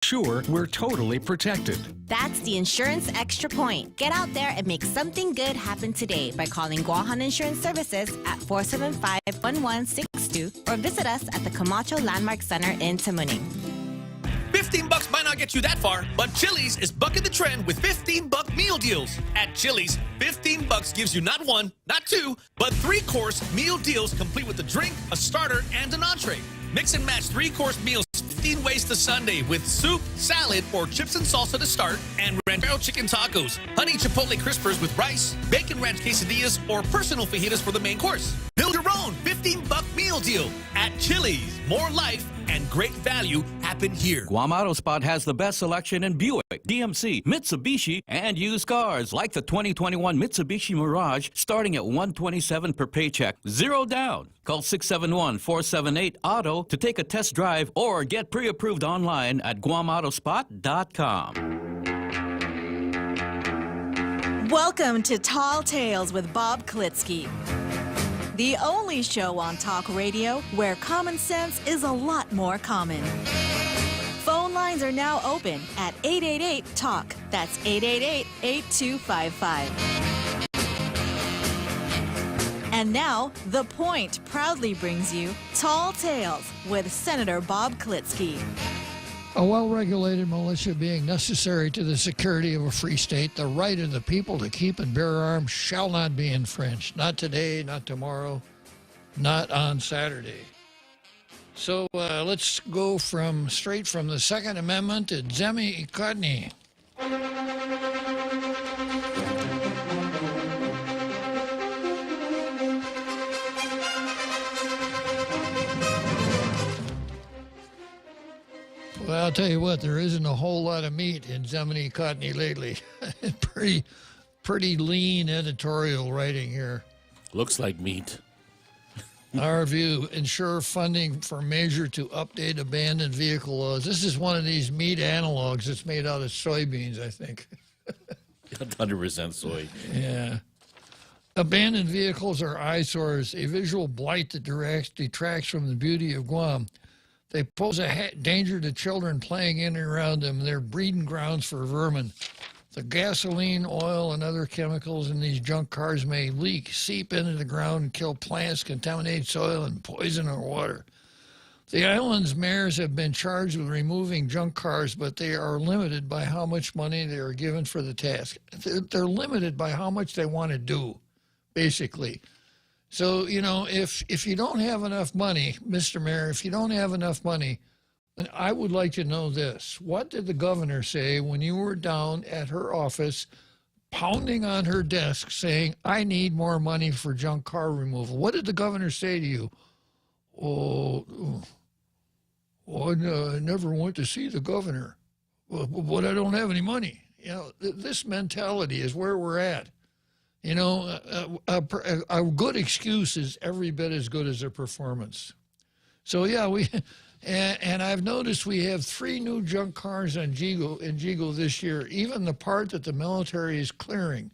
sure we're totally protected. That's the Insurance Extra Point. Get out there and make something good happen today by calling Guahan Insurance Services at 475-1162 or visit us at the Camacho Landmark Center in Tamuning. $15 might not get you that far, but Chili's is bucking the trend with $15 meal deals. At Chili's, $15 gives you not one, not two, but three-course meal deals complete with a drink, a starter, and an entree. Mix and match three-course meals 15 ways to Sunday with soup, salad, or chips and salsa to start, and ranchero chicken tacos, honey chipotle crispers with rice, bacon ranch quesadillas, or personal fajitas for the main course. Build your own $15 meal deal at Chili's. More life and great value happen here. Guam Auto Spot has the best selection in Buick, DMC, Mitsubishi, and used cars like the 2021 Mitsubishi Mirage starting at $127 per paycheck. Zero down. Call 671-478-AUTO to take a test drive or get pre-approved online at GuamAutospot.com. Welcome to Tall Tales with Bob Klitzkie, the only show on talk radio where common sense is a lot more common. Phone lines are now open at 888-TALK. That's 888-8255. And now, The Point proudly brings you Tall Tales with Senator Bob Klitzkie. A well-regulated militia being necessary to the security of a free state, the right of the people to keep and bear arms shall not be infringed. Not today, not tomorrow, not on Saturday. So let's go straight from the Second Amendment to Zemi Ikadni. Well, I'll tell you what, there isn't a whole lot of meat in Zemini Cotney lately. pretty lean editorial writing here. Looks like meat. Our view, ensure funding for measure to update abandoned vehicle laws. This is one of these meat analogs that's made out of soybeans, I think. 100% soy. Yeah. Abandoned vehicles are eyesores, a visual blight that detracts from the beauty of Guam. They pose a danger to children playing in and around them. They're breeding grounds for vermin. The gasoline, oil, and other chemicals in these junk cars may leak, seep into the ground, and kill plants, contaminate soil, and poison our water. The island's mayors have been charged with removing junk cars, but they are limited by how much money they are given for the task. They're limited by how much they want to do, basically. So, you know, if you don't have enough money, Mr. Mayor, if you don't have enough money, I would like to know this. What did the governor say when you were down at her office pounding on her desk saying, I need more money for junk car removal? What did the governor say to you? I never went to see the governor, but I don't have any money. You know, this mentality is where we're at. You know, a good excuse is every bit as good as a performance. So, yeah, and I've noticed we have 3 new junk cars in Jigo this year. Even the part that the military is clearing,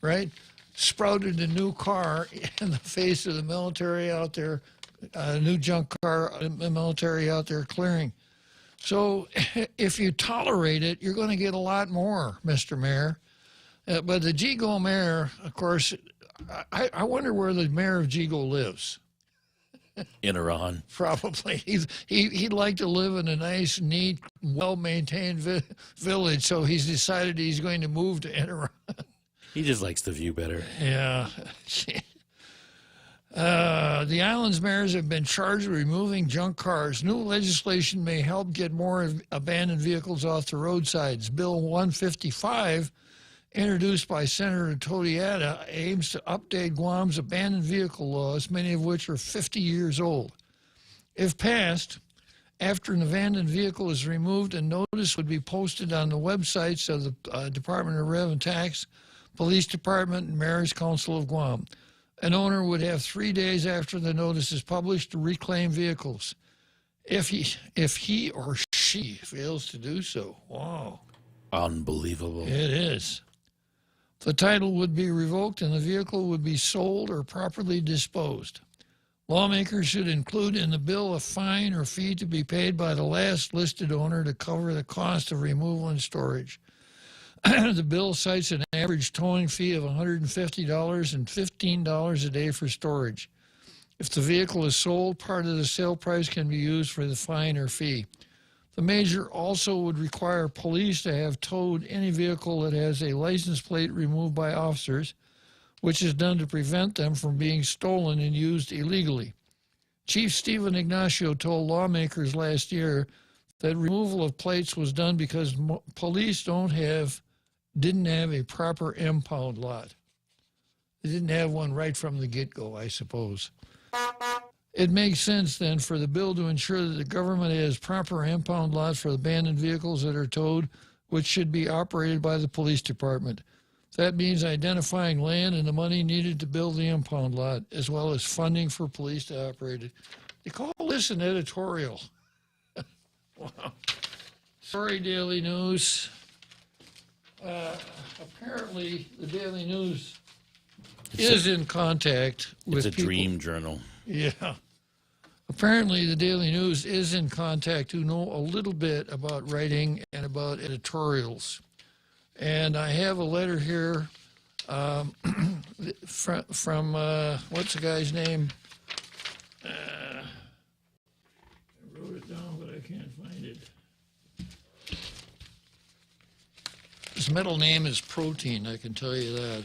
right, sprouted a new car in the face of the military out there, a new junk car, the military out there clearing. So if you tolerate it, you're going to get a lot more, Mr. Mayor. But the Jigo mayor, of course, I wonder where the mayor of Jigo lives. In Iran. Probably. He'd like to live in a nice, neat, well-maintained village, so he's decided he's going to move to Iran. He just likes the view better. Yeah. The island's mayors have been charged with removing junk cars. New legislation may help get more abandoned vehicles off the roadsides. Bill 155, introduced by Senator Todiata, aims to update Guam's abandoned vehicle laws, many of which are 50 years old. If passed, after an abandoned vehicle is removed, a notice would be posted on the websites of the Department of Revenue and Tax, Police Department, and Mayor's Council of Guam. An owner would have 3 days after the notice is published to reclaim vehicles. If he or she fails to do so, wow. Unbelievable. It is. The title would be revoked and the vehicle would be sold or properly disposed. Lawmakers should include in the bill a fine or fee to be paid by the last listed owner to cover the cost of removal and storage. The bill cites an average towing fee of $150 and $15 a day for storage. If the vehicle is sold, part of the sale price can be used for the fine or fee. The measure also would require police to have towed any vehicle that has a license plate removed by officers, which is done to prevent them from being stolen and used illegally. Chief Stephen Ignacio told lawmakers last year that removal of plates was done because police didn't have a proper impound lot. They didn't have one right from the get-go, I suppose. It makes sense, then, for the bill to ensure that the government has proper impound lots for abandoned vehicles that are towed, which should be operated by the police department. That means identifying land and the money needed to build the impound lot, as well as funding for police to operate it. They call this an editorial. Wow. Sorry, Daily News. Apparently, the Daily News is in contact with It's a people. dream journal. Yeah. Apparently, the Daily News is in contact who know a little bit about writing and about editorials. And I have a letter here from what's the guy's name? I wrote it down, but I can't find it. His middle name is Protein, I can tell you that.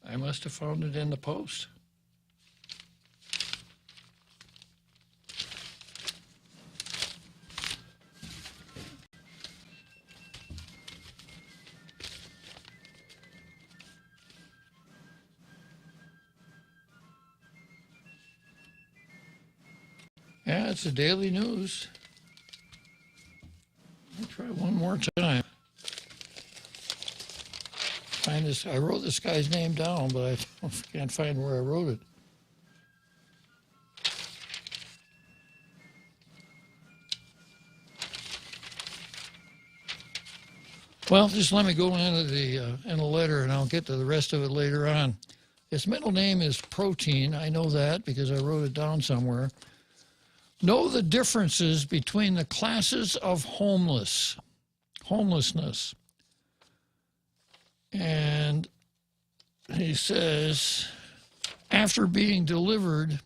I must have found it in the Post. Yeah, it's the Daily News. I'll try one more time. Find this. I wrote this guy's name down, but I can't find where I wrote it. Well, just let me go into the letter, and I'll get to the rest of it later on. His middle name is Protein. I know that because I wrote it down somewhere. Know the differences between the classes of homelessness. And he says, after being delivered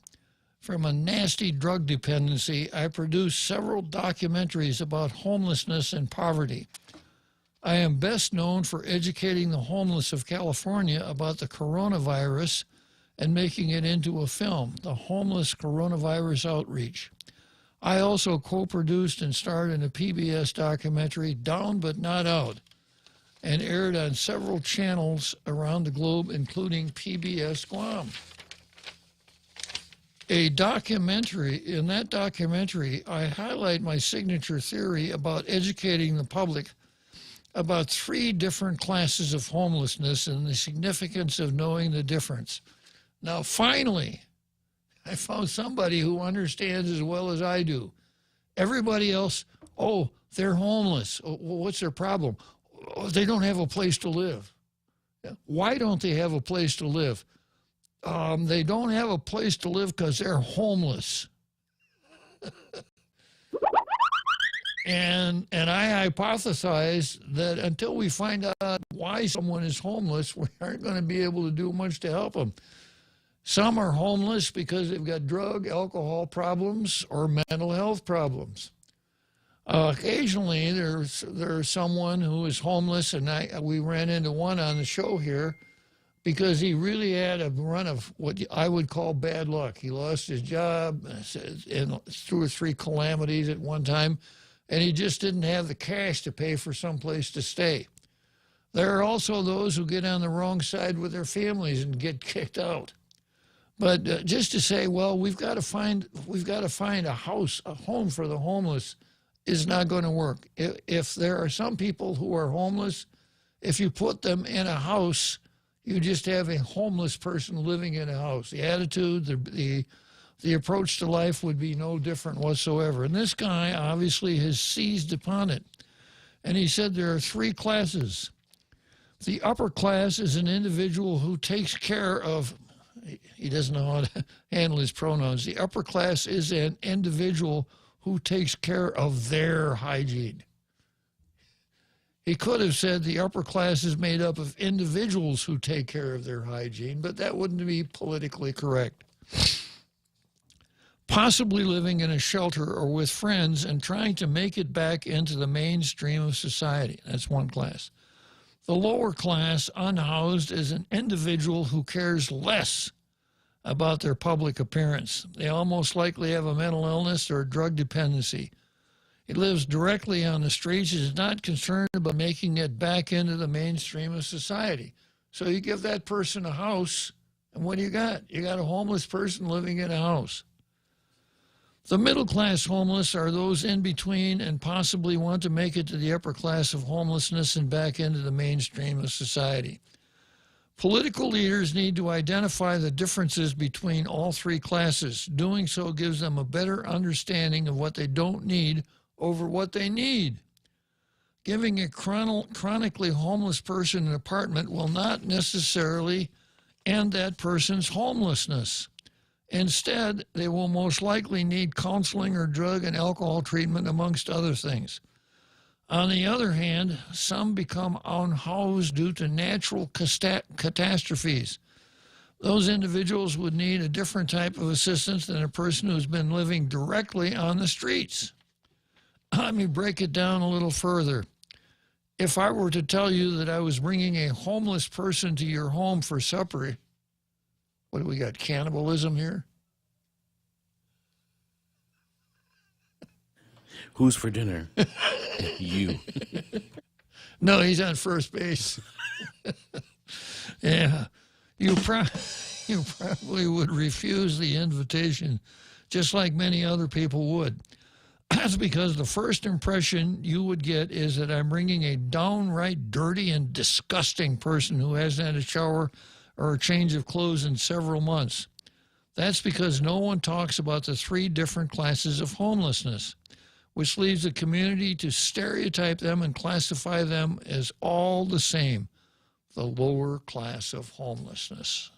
from a nasty drug dependency, I produced several documentaries about homelessness and poverty. I am best known for educating the homeless of California about the coronavirus and making it into a film, The Homeless Coronavirus Outreach. I also co-produced and starred in a PBS documentary, Down But Not Out, and aired on several channels around the globe, including PBS Guam. In that documentary, I highlight my signature theory about educating the public about 3 different classes of homelessness and the significance of knowing the difference. Now, finally, I found somebody who understands as well as I do. Everybody else, oh, they're homeless. Oh, well, what's their problem? Oh, they don't have a place to live. Why don't they have a place to live? They don't have a place to live because they're homeless. And I hypothesize that until we find out why someone is homeless, we aren't going to be able to do much to help them. Some are homeless because they've got drug, alcohol problems or mental health problems. Occasionally, there's someone who is homeless, and we ran into one on the show here because he really had a run of what I would call bad luck. He lost his job and 2 or 3 calamities at one time, and he just didn't have the cash to pay for some place to stay. There are also those who get on the wrong side with their families and get kicked out. But just to say, well, we've got to find a house, a home for the homeless, is not going to work. If there are some people who are homeless, if you put them in a house, you just have a homeless person living in a house. The attitude, the approach to life would be no different whatsoever. And this guy obviously has seized upon it. And he said there are three classes. The upper class is an individual who takes care of, he doesn't know how to handle his pronouns. The upper class is an individual who takes care of their hygiene. He could have said the upper class is made up of individuals who take care of their hygiene, but that wouldn't be politically correct. Possibly living in a shelter or with friends and trying to make it back into the mainstream of society. That's one class. The lower class, unhoused, is an individual who cares less about their public appearance. They almost likely have a mental illness or drug dependency. He lives directly on the streets, is not concerned about making it back into the mainstream of society. So you give that person a house, and what do you got? You got a homeless person living in a house. The middle-class homeless are those in between and possibly want to make it to the upper class of homelessness and back into the mainstream of society. Political leaders need to identify the differences between all three classes. Doing so gives them a better understanding of what they don't need over what they need. Giving a chronically homeless person an apartment will not necessarily end that person's homelessness. Instead, they will most likely need counseling or drug and alcohol treatment, amongst other things. On the other hand, some become unhoused due to natural catastrophes. Those individuals would need a different type of assistance than a person who's been living directly on the streets. Let me break it down a little further. If I were to tell you that I was bringing a homeless person to your home for supper, what do we got, cannibalism here? Who's for dinner? You. No, he's on first base. Yeah. You probably would refuse the invitation, just like many other people would. That's because the first impression you would get is that I'm bringing a downright dirty and disgusting person who hasn't had a shower or a change of clothes in several months. That's because no one talks about the three different classes of homelessness, which leaves the community to stereotype them and classify them as all the same, the lower class of homelessness.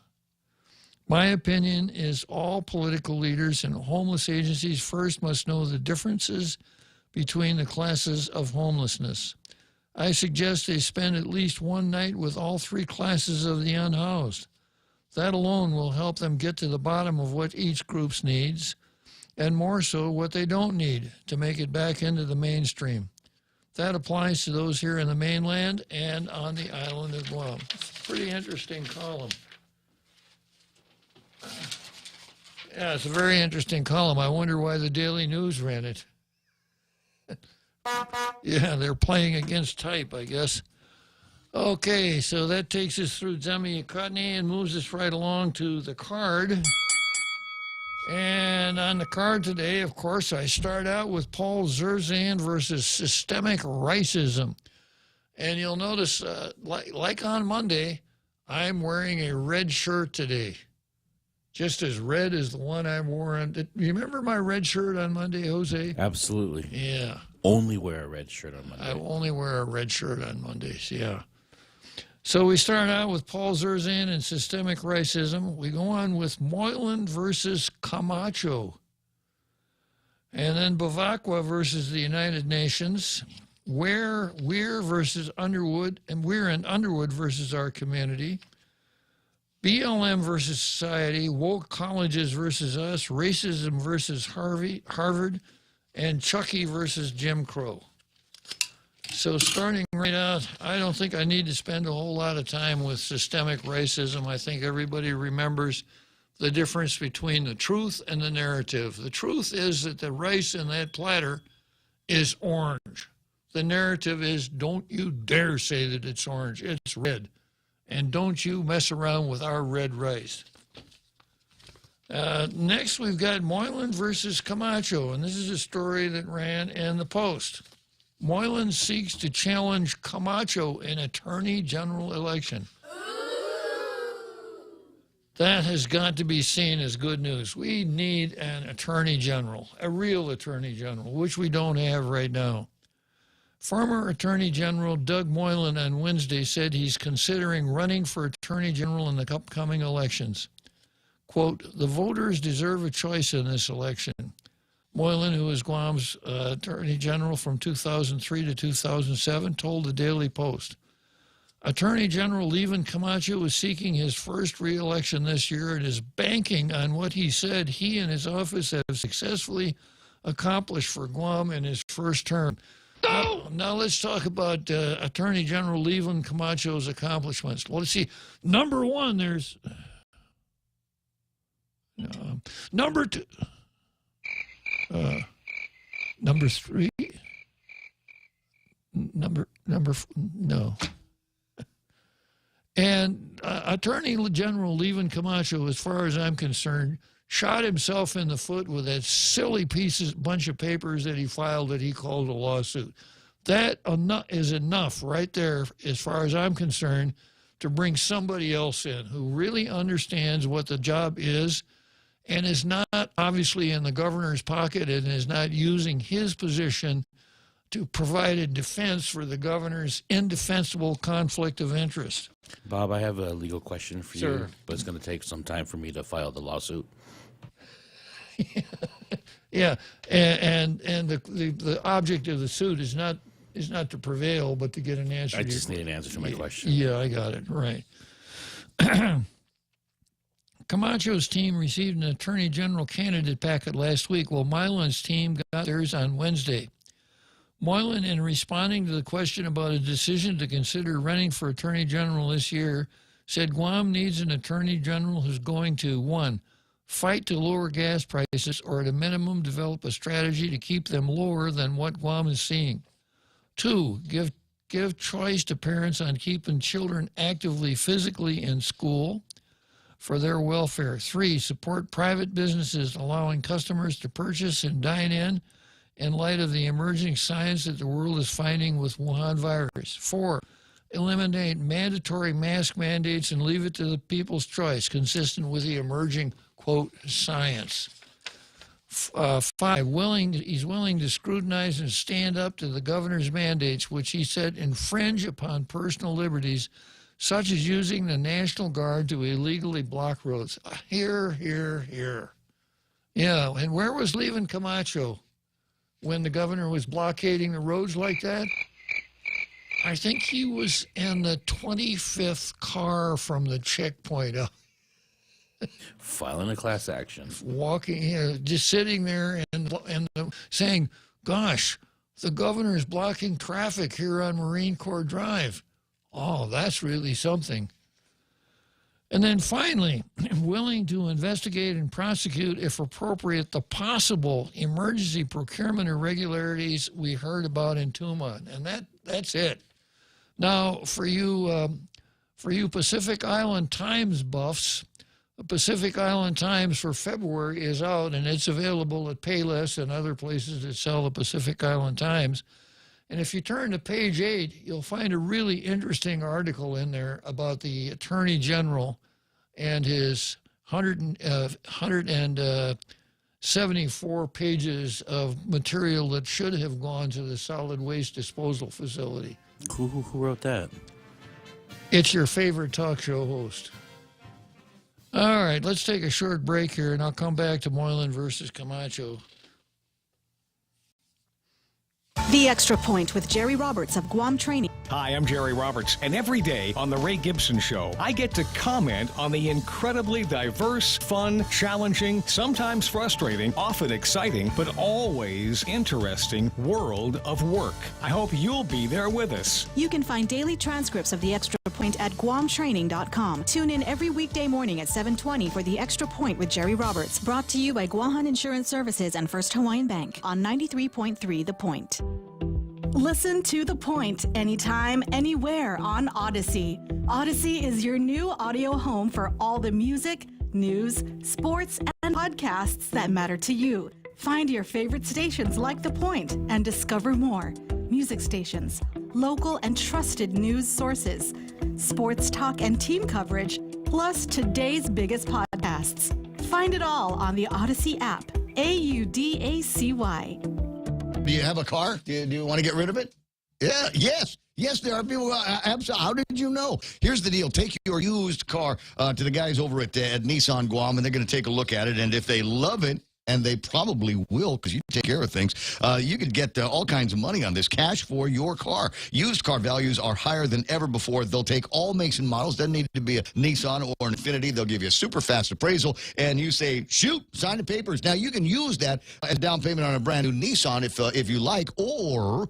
My opinion is all political leaders and homeless agencies first must know the differences between the classes of homelessness. I suggest they spend at least one night with all three classes of the unhoused. That alone will help them get to the bottom of what each group needs, and more so what they don't need to make it back into the mainstream. That applies to those here in the mainland and on the island of Guam. It's a pretty interesting column. Yeah, it's a very interesting column. I wonder why the Daily News ran it. Yeah, they're playing against type, I guess. Okay, so that takes us through Zemi-Yakutni and moves us right along to the card. And on the card today, of course, I start out with Paul Zerzan versus systemic racism. And you'll notice, like on Monday, I'm wearing a red shirt today. Just as red as the one I wore on. Do you remember my red shirt on Monday, Jose? Absolutely. Yeah. Only wear a red shirt on Monday. I only wear a red shirt on Mondays, yeah. So we start out with Paul Zerzan and systemic racism. We go on with Moylan versus Camacho. And then Bavacqua versus the United Nations. Weir versus Underwood, and Weir and Underwood versus our community. BLM versus society, woke colleges versus us, racism versus Harvard, and Chucky versus Jim Crow. So starting right out, I don't think I need to spend a whole lot of time with systemic racism. I think everybody remembers the difference between the truth and the narrative. The truth is that the rice in that platter is orange. The narrative is, don't you dare say that it's orange, it's red. And don't you mess around with our red rice. Next, we've got Moylan versus Camacho, and this is a story that ran in the Post. Moylan seeks to challenge Camacho in attorney general election. That has got to be seen as good news. We need an attorney general, a real attorney general, which we don't have right now. Former Attorney General Doug Moylan on Wednesday said he's considering running for Attorney General in the upcoming elections. Quote, the voters deserve a choice in this election. Moylan, who was Guam's Attorney General from 2003 to 2007, told the Daily Post. Attorney General Levin Camacho is seeking his first re-election this year and is banking on what he said he and his office have successfully accomplished for Guam in his first term. Now let's talk about Attorney General Levin Camacho's accomplishments. Well, let's see. Number one, there's... number two... number three, no. And Attorney General Levin Camacho, as far as I'm concerned, shot himself in the foot with that silly bunch of papers that he filed that he called a lawsuit. That is enough right there, as far as I'm concerned, to bring somebody else in who really understands what the job is and is not obviously in the governor's pocket and is not using his position to provide a defense for the governor's indefensible conflict of interest. Bob, I have a legal question for Sir. you, but it's going to take some time for me to file the lawsuit. Yeah, and the object of the suit is not to prevail, but to get an answer. I just need an answer to my question. Yeah, I got it right. Camacho's team received an attorney general candidate packet last week, while Moylan's team got theirs on Wednesday. Moylan, in responding to the question about a decision to consider running for attorney general this year, said Guam needs an attorney general who's going to, 1, fight to lower gas prices, or at a minimum develop a strategy to keep them lower than what Guam is seeing. 2, give choice to parents on keeping children actively physically in school for their welfare. 3, support private businesses allowing customers to purchase and dine in light of the emerging science that the world is finding with Wuhan virus. 4, eliminate mandatory mask mandates and leave it to the people's choice, consistent with the emerging, quote, science. 5, he's willing to scrutinize and stand up to the governor's mandates, which he said infringe upon personal liberties, such as using the National Guard to illegally block roads. Here, here, here. Yeah, and where was Levin Camacho when the governor was blockading the roads like that? I think he was in the 25th car from the checkpoint up. Filing a class action. Walking, just sitting there and saying, gosh, the governor is blocking traffic here on Marine Corps Drive. Oh, that's really something. And then finally, willing to investigate and prosecute, if appropriate, the possible emergency procurement irregularities we heard about in Tuman. And that's it. Now, for you Pacific Island Times buffs, the Pacific Island Times for February is out, and it's available at Payless and other places that sell the Pacific Island Times. And if you turn to page 8, you'll find a really interesting article in there about the Attorney General and his 174 pages of material that should have gone to the solid waste disposal facility. Who wrote that? It's your favorite talk show host. All right, let's take a short break here, and I'll come back to Moylan versus Camacho. The Extra Point with Jerry Roberts of Guam Training. Hi, I'm Jerry Roberts, and every day on The Ray Gibson Show, I get to comment on the incredibly diverse, fun, challenging, sometimes frustrating, often exciting, but always interesting world of work. I hope you'll be there with us. You can find daily transcripts of The Extra Point at guamtraining.com. Tune in every weekday morning at 7:20 for The Extra Point with Jerry Roberts. Brought to you by Guahan Insurance Services and First Hawaiian Bank on 93.3 The Point. Listen to The Point anytime, anywhere on Odyssey. Odyssey is your new audio home for all the music, news, sports, and podcasts that matter to you. Find your favorite stations like The Point and discover more. Music stations, local and trusted news sources, sports talk and team coverage, plus today's biggest podcasts. Find it all on the Odyssey app. AUDACY. Do you have a car? Do you want to get rid of it? Yeah, yes. Yes, there are people. Absolutely. How did you know? Here's the deal. Take your used car to the guys over at Nissan Guam, and they're going to take a look at it. And if they love it, and they probably will because you take care of things, you could get all kinds of money on this, cash for your car. Used car values are higher than ever before. They'll take all makes and models. Doesn't need to be a Nissan or an Infiniti. They'll give you a super fast appraisal, and you say, shoot, sign the papers. Now, you can use that as down payment on a brand new Nissan if you like, or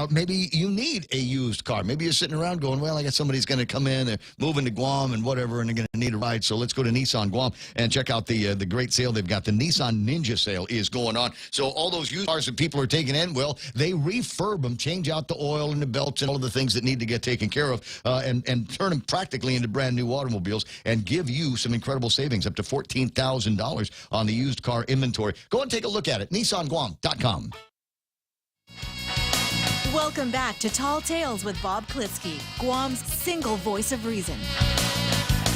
maybe you need a used car. Maybe you're sitting around going, well, I got somebody's going to come in, they're moving to Guam and whatever, and they're going to need a ride. So let's go to Nissan Guam and check out the great sale they've got. The Nissan Ninja sale is going on. So all those used cars that people are taking in, well, they refurb them, change out the oil and the belts and all of the things that need to get taken care of, and turn them practically into brand new automobiles and give you some incredible savings, up to $14,000 on the used car inventory. Go and take a look at it. NissanGuam.com. Welcome back to Tall Tales with Bob Klitzkie, Guam's single voice of reason.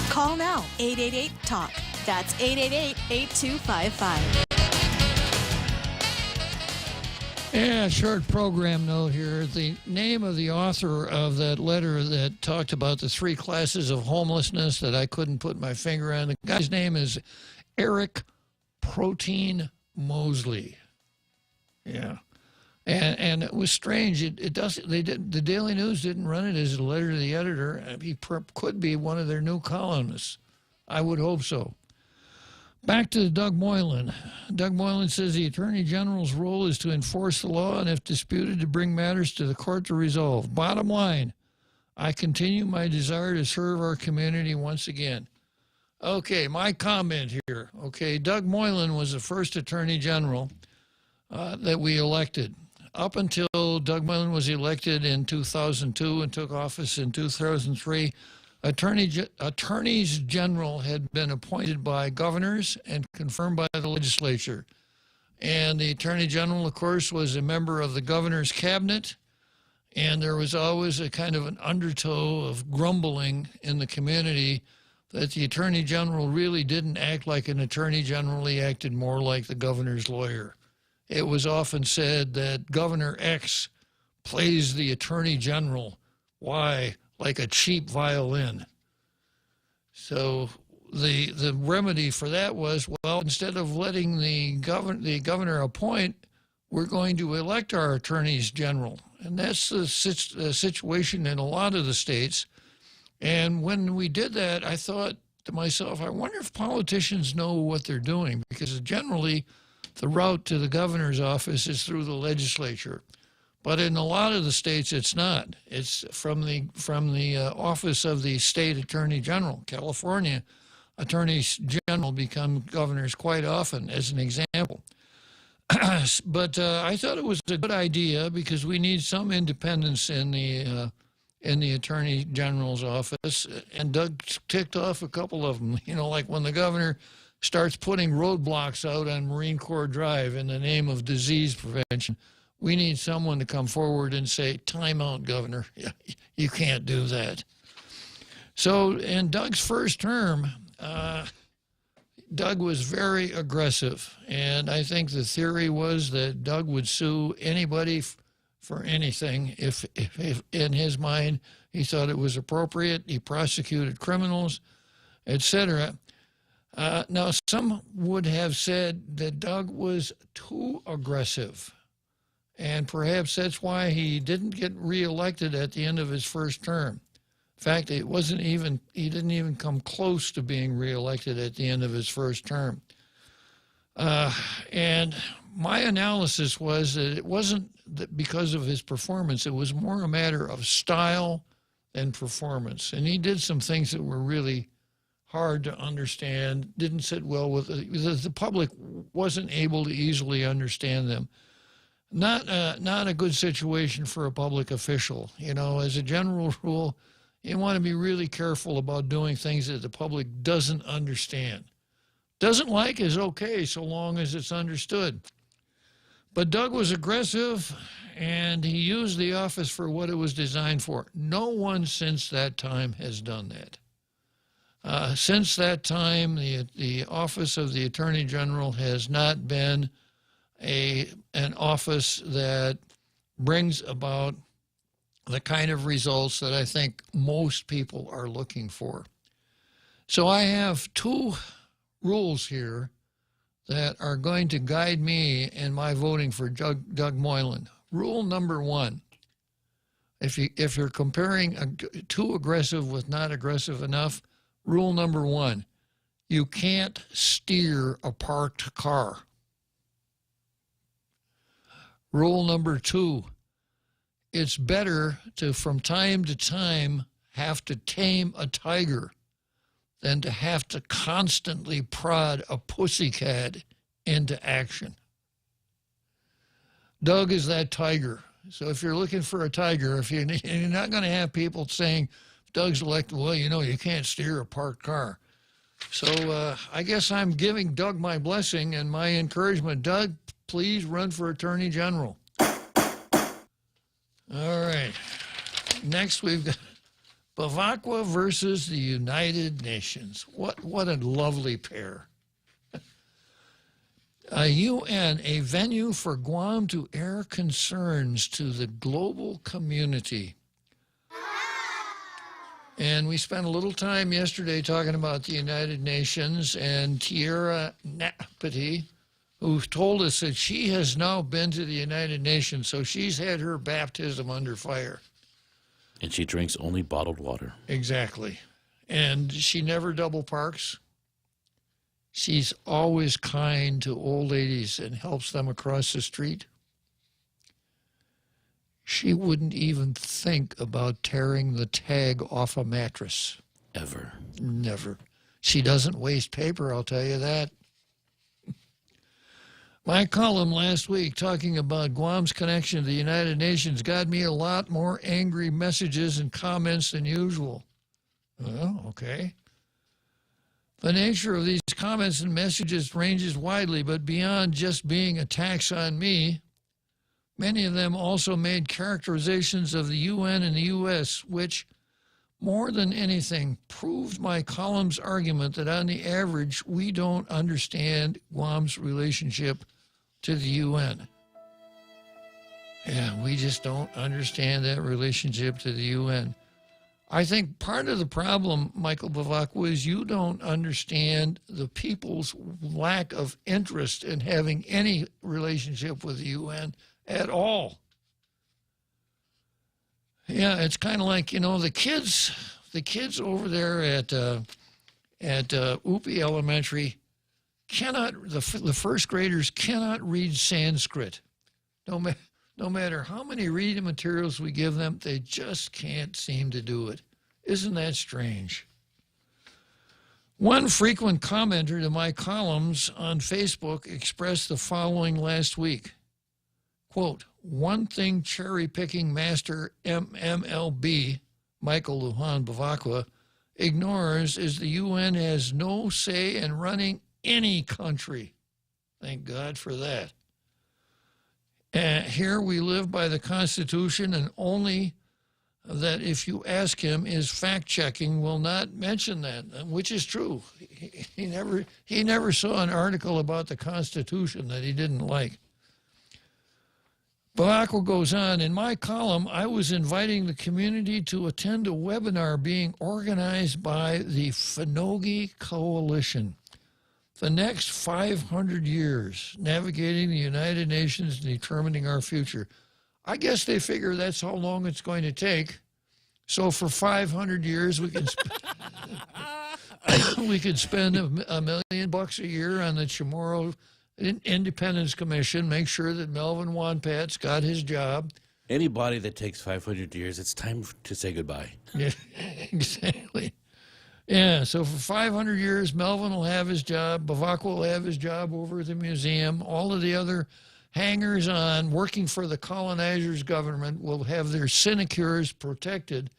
Call now, 888-TALK. That's 888-8255. Yeah, short program note here. The name of the author of that letter that talked about the 3 classes of homelessness that I couldn't put my finger on, the guy's name is Eric Protein Mosley. Yeah. And it was strange. The Daily News didn't run it as a letter to the editor. He could be one of their new columnists. I would hope so. Back to Doug Moylan. Doug Moylan says the Attorney General's role is to enforce the law and, if disputed, to bring matters to the court to resolve. Bottom line, I continue my desire to serve our community once again. Okay, my comment here. Okay, Doug Moylan was the first Attorney General that we elected. Up until Doug Moylan was elected in 2002 and took office in 2003, attorneys general had been appointed by governors and confirmed by the legislature. And the attorney general, of course, was a member of the governor's cabinet. And there was always a kind of an undertow of grumbling in the community that the attorney general really didn't act like an attorney general. He acted more like the governor's lawyer. It was often said that Governor X plays the attorney general. Why? Like a cheap violin. So the remedy for that was, well, instead of letting the governor appoint, we're going to elect our attorneys general. And that's the situation in a lot of the states. And when we did that, I thought to myself, I wonder if politicians know what they're doing, because generally the route to the governor's office is through the legislature. But in a lot of the states, it's not. It's from the office of the state attorney general. California attorneys general become governors quite often, as an example. But I thought it was a good idea because we need some independence in the attorney general's office. And Doug ticked off a couple of them. You know, like when the governor starts putting roadblocks out on Marine Corps Drive in the name of disease prevention. We need someone to come forward and say, time out, Governor. You can't do that. So in Doug's first term, Doug was very aggressive. And I think the theory was that Doug would sue anybody for anything if in his mind he thought it was appropriate. He prosecuted criminals, etc. Now, some would have said that Doug was too aggressive. And perhaps that's why he didn't get reelected at the end of his first term. In fact, he didn't even come close to being reelected at the end of his first term. And my analysis was that it wasn't that because of his performance, it was more a matter of style than performance. And he did some things that were really hard to understand, didn't sit well with the public, wasn't able to easily understand them. Not a good situation for a public official. You know, as a general rule, you want to be really careful about doing things that the public doesn't understand. Doesn't like is okay so long as it's understood. But Doug was aggressive, and he used the office for what it was designed for. No one since that time has done that. Since that time, the office of the Attorney General has not been an office that brings about the kind of results that I think most people are looking for. So I have two rules here that are going to guide me in my voting for Doug Moylan. Rule number one, if you're comparing too aggressive with not aggressive enough, rule number one, you can't steer a parked car. Rule number two, it's better to, from time to time, have to tame a tiger than to have to constantly prod a pussycat into action. Doug is that tiger. So if you're looking for a tiger, you're not going to have people saying, Doug's elected, well, you can't steer a parked car. So I guess I'm giving Doug my blessing and my encouragement. Doug, please run for Attorney General. All right. Next, we've got Bavacqua versus the United Nations. What a lovely pair. UN, a venue for Guam to air concerns to the global community. And we spent a little time yesterday talking about the United Nations, and Tierra Napati, who told us that she has now been to the United Nations, so she's had her baptism under fire. And she drinks only bottled water. Exactly. And she never double parks. She's always kind to old ladies and helps them across the street. She wouldn't even think about tearing the tag off a mattress. Ever. Never. She doesn't waste paper, I'll tell you that. My column last week talking about Guam's connection to the United Nations got me a lot more angry messages and comments than usual. Well, okay. The nature of these comments and messages ranges widely, but beyond just being attacks on me, many of them also made characterizations of the UN and the U.S., which, more than anything, proved my column's argument that on the average, we don't understand Guam's relationship to the UN. Yeah, we just don't understand that relationship to the UN. I think part of the problem, Michael Bavacqua, is you don't understand the people's lack of interest in having any relationship with the UN at all. Yeah, it's kind of like, the kids over there at Upi Elementary the first graders cannot read Sanskrit. No matter how many reading materials we give them, they just can't seem to do it. Isn't that strange? One frequent commenter to my columns on Facebook expressed the following last week. Quote, one thing cherry-picking master MMLB, Michael Lujan Bavacqua, ignores is the UN has no say in running any country. Thank God for that. Here we live by the Constitution, and only that if you ask him is fact-checking will not mention that, which is true. He never saw an article about the Constitution that he didn't like. Bavacqua goes on, in my column, I was inviting the community to attend a webinar being organized by the Finogi Coalition. The next 500 years, navigating the United Nations and determining our future. I guess they figure that's how long it's going to take. So for 500 years, we can we could spend $1 million a year on the Chamorro Independence Commission, make sure that Melvin Wanpat's got his job. Anybody that takes 500 years, it's time to say goodbye. Yeah, exactly. Yeah, so for 500 years, Melvin will have his job, Bavacqua will have his job over at the museum, all of the other hangers-on working for the colonizers' government will have their sinecures protected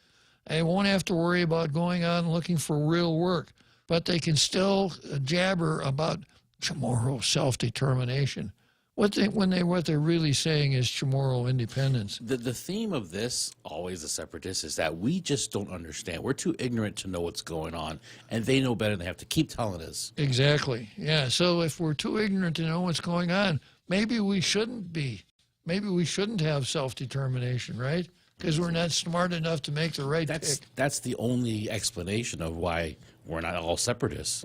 and won't have to worry about going out and looking for real work. but they can still jabber about Chamorro self-determination. What they're really saying is Chamorro independence. The theme of this, always the separatists, is that we just don't understand. We're too ignorant to know what's going on, and they know better. They have to keep telling us. Exactly. Yeah. So if we're too ignorant to know what's going on, maybe we shouldn't be. Maybe we shouldn't have self-determination, right? Because we're not smart enough to make the right pick. That's the only explanation of why we're not all separatists.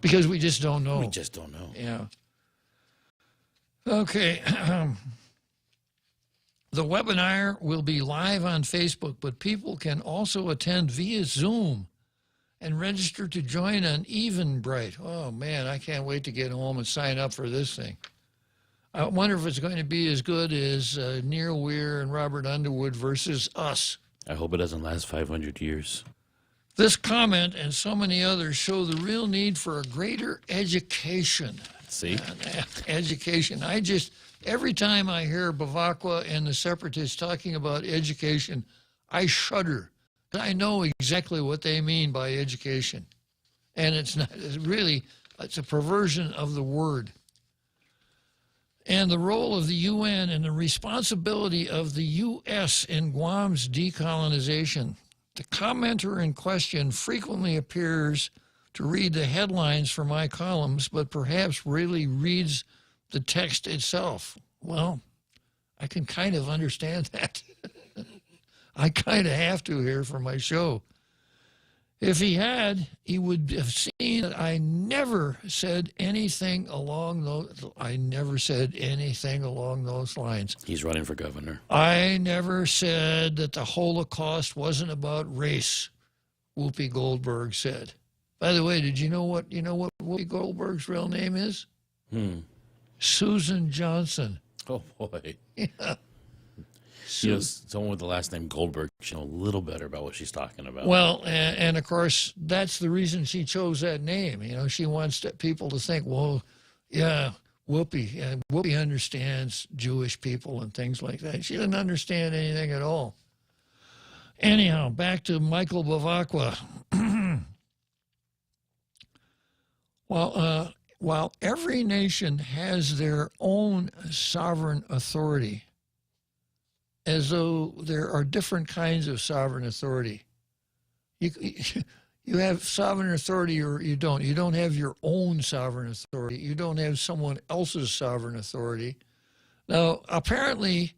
Because we just don't know. We just don't know. Yeah. Okay. The webinar will be live on Facebook, but people can also attend via Zoom and register to join on Eventbrite. Oh, man, I can't wait to get home and sign up for this thing. I wonder if it's going to be as good as Neil Weir and Robert Underwood versus us. I hope it doesn't last 500 years. This comment and so many others show the real need for a greater education. See? Education. Every time I hear Bavacqua and the separatists talking about education, I shudder. I know exactly what they mean by education. And it's a perversion of the word. And the role of the UN and the responsibility of the U.S. in Guam's decolonization. The commenter in question frequently appears to read the headlines for my columns, but perhaps really reads the text itself. Well, I can kind of understand that. I kind of have to here for my show. If he had, he would have seen that I never said anything along those lines. He's running for governor. I never said that the Holocaust wasn't about race, Whoopi Goldberg said. By the way, did you know what Whoopi Goldberg's real name is? Susan Johnson. Oh, boy. Yeah. Someone with the last name Goldberg should know a little better about what she's talking about. Well, and of course, that's the reason she chose that name. She wants people to think, well, yeah, Whoopi understands Jewish people and things like that. She didn't understand anything at all. Anyhow, back to Michael Bavacqua. While every nation has their own sovereign authority, as though there are different kinds of sovereign authority. You have sovereign authority or you don't. You don't have your own sovereign authority. You don't have someone else's sovereign authority. Now, apparently,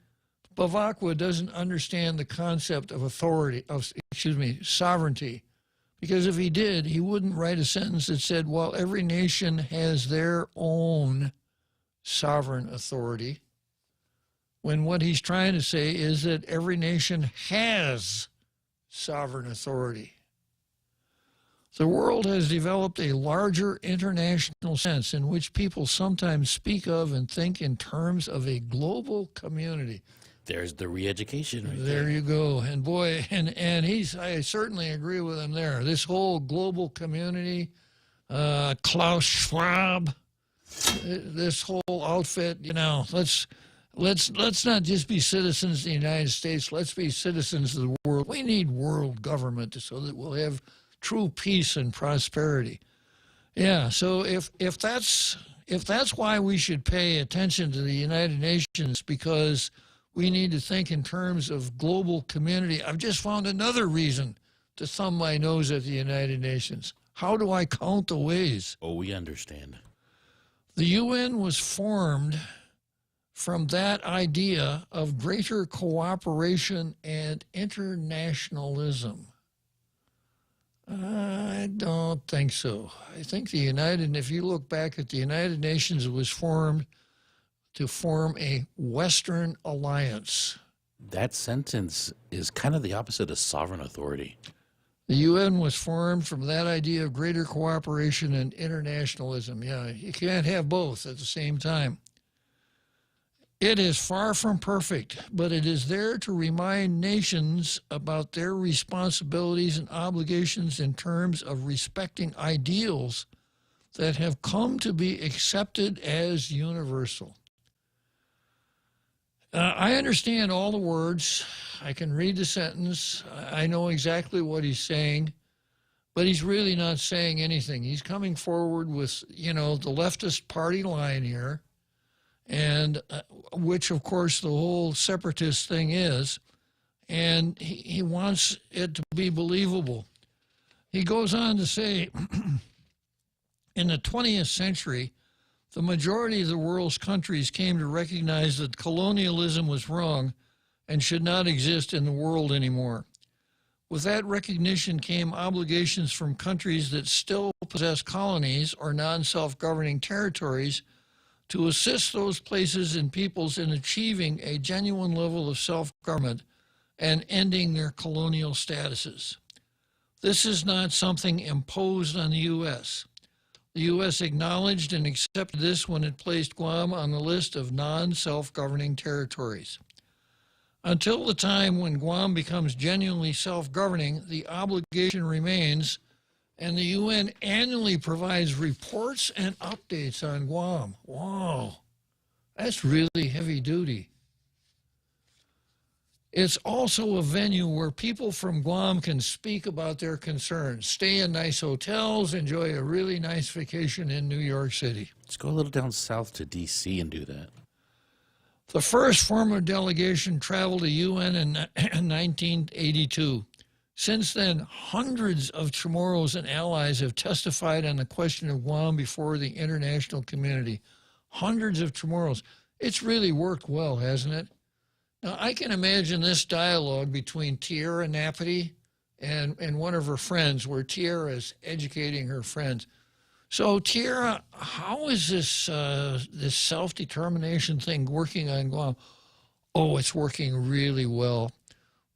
Bavacqua doesn't understand the concept of sovereignty. Because if he did, he wouldn't write a sentence that said, well, every nation has their own sovereign authority, when what he's trying to say is that every nation has sovereign authority. The world has developed a larger international sense in which people sometimes speak of and think in terms of a global community. There's the re-education right there. You go. And boy, and I certainly agree with him there. This whole global community, Klaus Schwab, this whole outfit, let's not just be citizens of the United States. Let's be citizens of the world. We need world government so that we'll have true peace and prosperity. Yeah. So if that's why we should pay attention to the United Nations, because we need to think in terms of global community, I've just found another reason to thumb my nose at the United Nations. How do I count the ways? Oh, we understand. The UN was formed from that idea of greater cooperation and internationalism. I don't think so. I think if you look back at the United Nations, it was formed to form a Western alliance. That sentence is kind of the opposite of sovereign authority. The UN was formed from that idea of greater cooperation and internationalism. Yeah, you can't have both at the same time. It is far from perfect, but it is there to remind nations about their responsibilities and obligations in terms of respecting ideals that have come to be accepted as universal. I understand all the words. I can read the sentence. I know exactly what he's saying. but he's really not saying anything. He's coming forward with, the leftist party line here, and which, of course, the whole separatist thing is, and he wants it to be believable. He goes on to say, in the 20th century, the majority of the world's countries came to recognize that colonialism was wrong and should not exist in the world anymore. With that recognition came obligations from countries that still possess colonies or non-self-governing territories to assist those places and peoples in achieving a genuine level of self-government and ending their colonial statuses. This is not something imposed on the U.S. The U.S. acknowledged and accepted this when it placed Guam on the list of non-self-governing territories. Until the time when Guam becomes genuinely self-governing, the obligation remains, and the UN annually provides reports and updates on Guam. Wow, that's really heavy duty. It's also a venue where people from Guam can speak about their concerns, stay in nice hotels, enjoy a really nice vacation in New York City. Let's go a little down south to D.C. and do that. The first former delegation traveled to UN in 1982. Since then, hundreds of Chamorros and allies have testified on the question of Guam before the international community. Hundreds of Chamorros. It's really worked well, hasn't it? Now, I can imagine this dialogue between Tierra Napati and one of her friends, where Tierra is educating her friends. So, Tierra, how is this this self-determination thing working on Guam? Oh, it's working really well.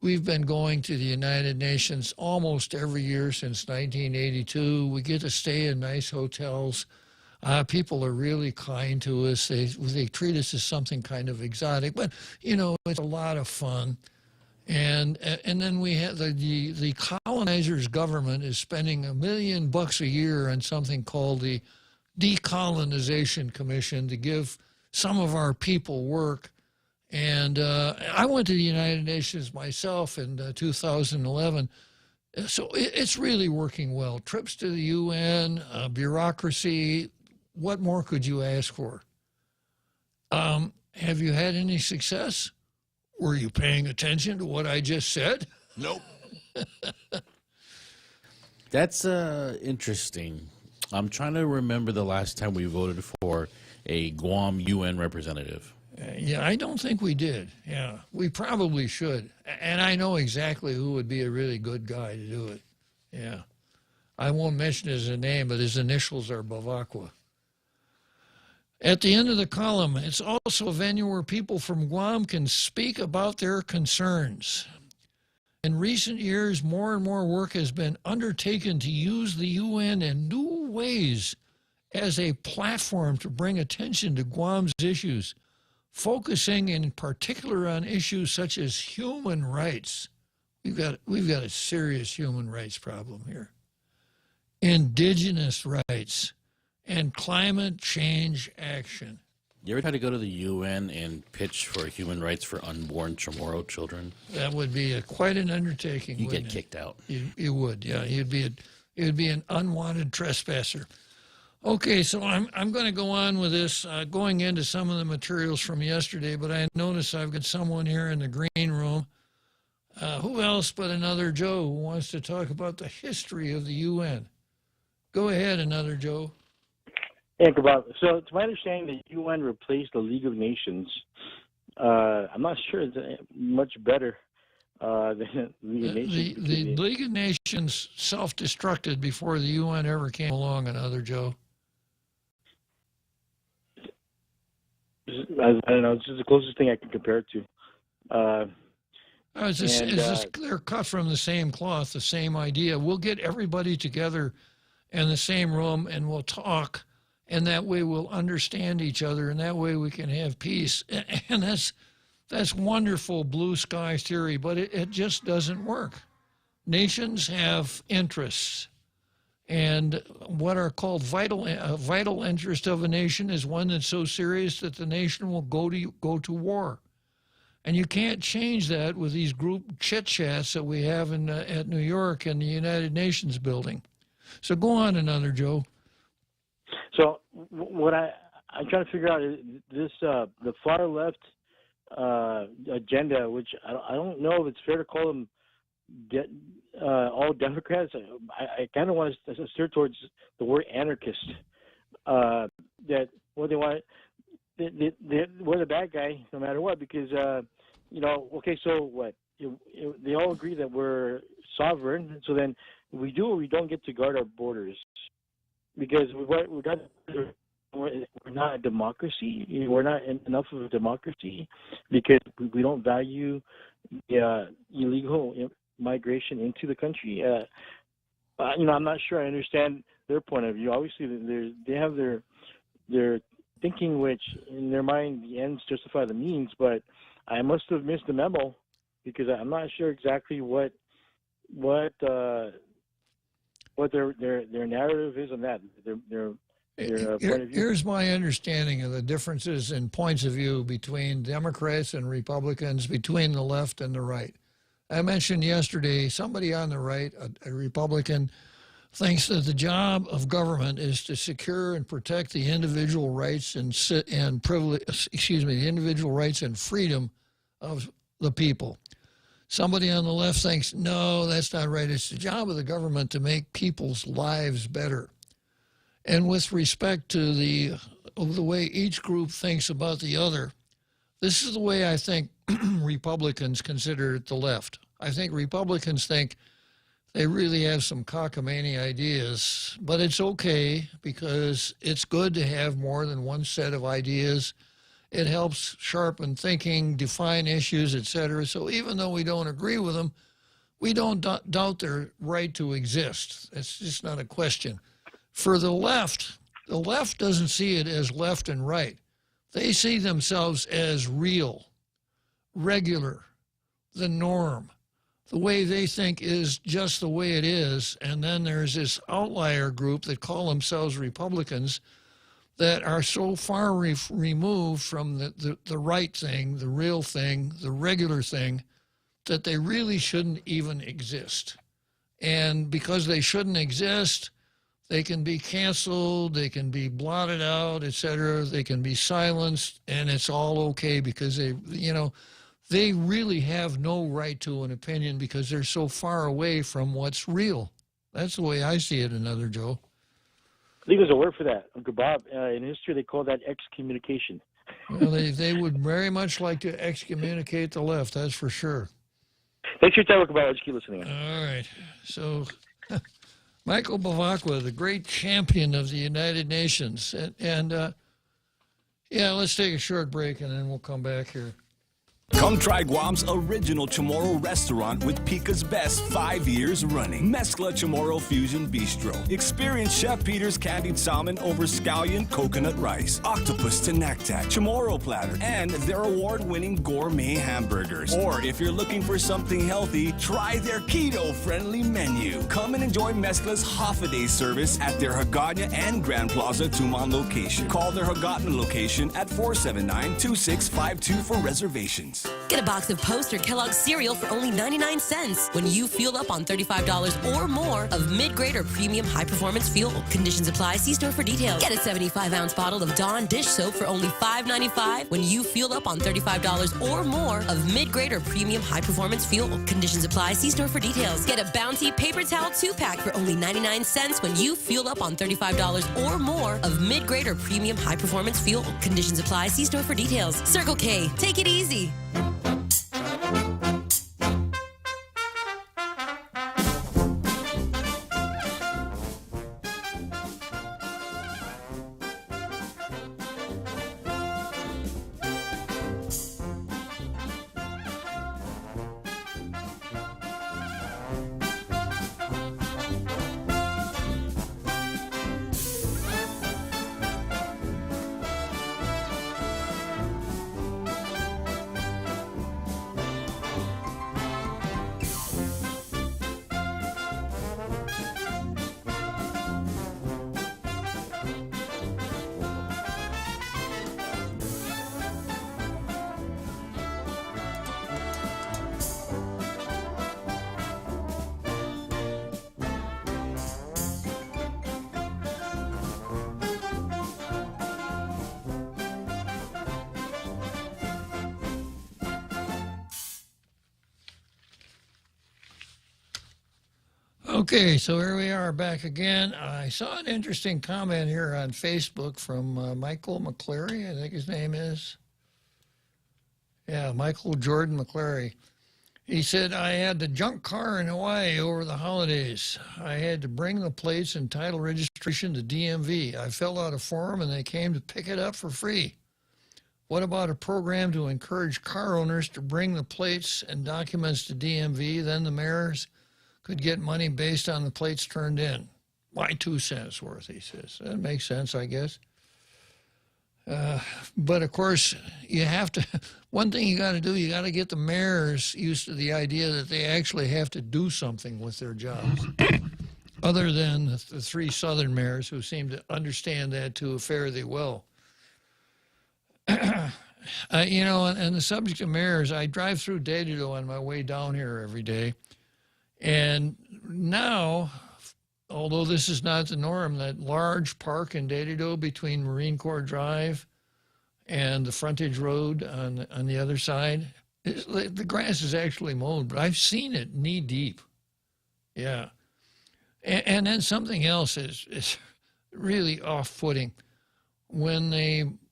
We've been going to the United Nations almost every year since 1982. We get to stay in nice hotels. People are really kind to us. They treat us as something kind of exotic, but it's a lot of fun. And then we have the colonizers' government is spending $1 million a year on something called the Decolonization Commission to give some of our people work. And I went to the United Nations myself in 2011. So it's really working well. Trips to the UN, bureaucracy. What more could you ask for? Have you had any success? Were you paying attention to what I just said? Nope. That's interesting. I'm trying to remember the last time we voted for a Guam UN representative. Yeah, I don't think we did. Yeah, we probably should. And I know exactly who would be a really good guy to do it. Yeah. I won't mention his name, but his initials are Bavakwa. At the end of the column, it's also a venue where people from Guam can speak about their concerns. In recent years, more and more work has been undertaken to use the UN in new ways as a platform to bring attention to Guam's issues, focusing in particular on issues such as human rights. We've got a serious human rights problem here. Indigenous rights and climate change action. You ever try to go to the UN and pitch for human rights for unborn Chamorro children? That would be quite an undertaking. You get kicked out. You would, yeah. You'd be an unwanted trespasser. Okay, so I'm going to go on with this, going into some of the materials from yesterday, but I notice I've got someone here in the green room. Who else but another Joe who wants to talk about the history of the UN? Go ahead, another Joe. Yeah, Bob. So, to my understanding, the UN replaced the League of Nations. I'm not sure it's much better than the League of Nations. The League of Nations self-destructed before the UN ever came along, another Joe. I don't know. It's just the closest thing I can compare it to. They're cut from the same cloth, the same idea. We'll get everybody together in the same room and we'll talk, and that way we'll understand each other, and that way we can have peace. And that's wonderful blue sky theory, but it just doesn't work. Nations have interests, and what are called vital interest of a nation is one that's so serious that the nation will go to war. And you can't change that with these group chit-chats that we have at New York in the United Nations building. So go on another, Joe. So what I'm trying to figure out is this the far left agenda, which I don't know if it's fair to call them all Democrats. I kind of want to steer towards the word anarchist. That what they want, we're the bad guy no matter what, because okay, so what? They all agree that we're sovereign, so then we do or we don't get to guard our borders, because we're not a democracy. We're not enough of a democracy because we don't value illegal migration into the country. I'm not sure I understand their point of view. Obviously, they have their thinking, which in their mind the ends justify the means. But I must have missed the memo because I'm not sure exactly what their narrative is on that. Their point of view. Here's my understanding of the differences in points of view between Democrats and Republicans, between the left and the right. I mentioned yesterday somebody on the right, a Republican, thinks that the job of government is to secure and protect the individual rights and privilege, the individual rights and freedom of the people. Somebody on the left thinks, no, that's not right. It's the job of the government to make people's lives better. And with respect to the way each group thinks about the other, this is the way I think Republicans consider the left. I think Republicans think they really have some cockamamie ideas, but it's okay because it's good to have more than one set of ideas. It helps sharpen thinking, define issues, etc. So even though we don't agree with them, we don't doubt their right to exist. It's just not a question. For the left doesn't see it as left and right. They see themselves as real, regular, the norm. The way they think is just the way it is. And then there's this outlier group that call themselves Republicans that are so far removed from the right thing, the real thing, the regular thing, that they really shouldn't even exist. And because they shouldn't exist, they can be canceled, they can be blotted out, etc. They can be silenced, and it's all okay because they really have no right to an opinion because they're so far away from what's real. That's the way I see it, another Joe. I think there's a word for that, Uncle Bob. In history, they call that excommunication. Well, they would very much like to excommunicate the left, that's for sure. Thanks for your time, Uncle Bob. Let's keep listening. All right. So, Michael Bavacqua, the great champion of the United Nations. Let's take a short break, and then we'll come back here. Come try Guam's original Chamorro restaurant with Pica's Best 5 years running. Mezcla Chamorro Fusion Bistro. Experience Chef Peter's candied salmon over scallion coconut rice, octopus to naktak, Chamorro platter, and their award-winning gourmet hamburgers. Or if you're looking for something healthy, try their keto-friendly menu. Come and enjoy Mezcla's half-a-day service at their Hagåtña and Grand Plaza Tuman location. Call their Hagåtña location at 479-2652 for reservations. Get a box of Post or Kellogg's cereal for only 99 cents when you fuel up on $35 or more of mid-grade or premium high-performance fuel. Conditions apply. See store for details. Get a 75-ounce bottle of Dawn dish soap for only $5.95 when you fuel up on $35 or more of mid-grade or premium high-performance fuel. Conditions apply. See store for details. Get a Bounty paper towel 2-pack for only 99 cents when you fuel up on $35 or more of mid-grade or premium high-performance fuel. Conditions apply. See store for details. Circle K. Take it easy. Okay, so here we are back again. I saw an interesting comment here on Facebook from Michael McCleary, I think his name is. Yeah, Michael Jordan McCleary. He said, I had the junk car in Hawaii over the holidays. I had to bring the plates and title registration to DMV. I filled out a form and they came to pick it up for free. What about a program to encourage car owners to bring the plates and documents to DMV? Then the mayors could get money based on the plates turned in. My 2 cents worth, he says. That makes sense, I guess. But of course, you have to, one thing you got to do, you got to get the mayors used to the idea that they actually have to do something with their jobs. Other than the 3 southern mayors who seem to understand that too fairly well. You know, and the subject of mayors, I drive through Datado on my way down here every day. And now, although this is not the norm, that large park in Datado between Marine Corps Drive and the frontage road on the other side, the grass is actually mowed, but I've seen it knee deep. Yeah. And then something else is really off-putting. When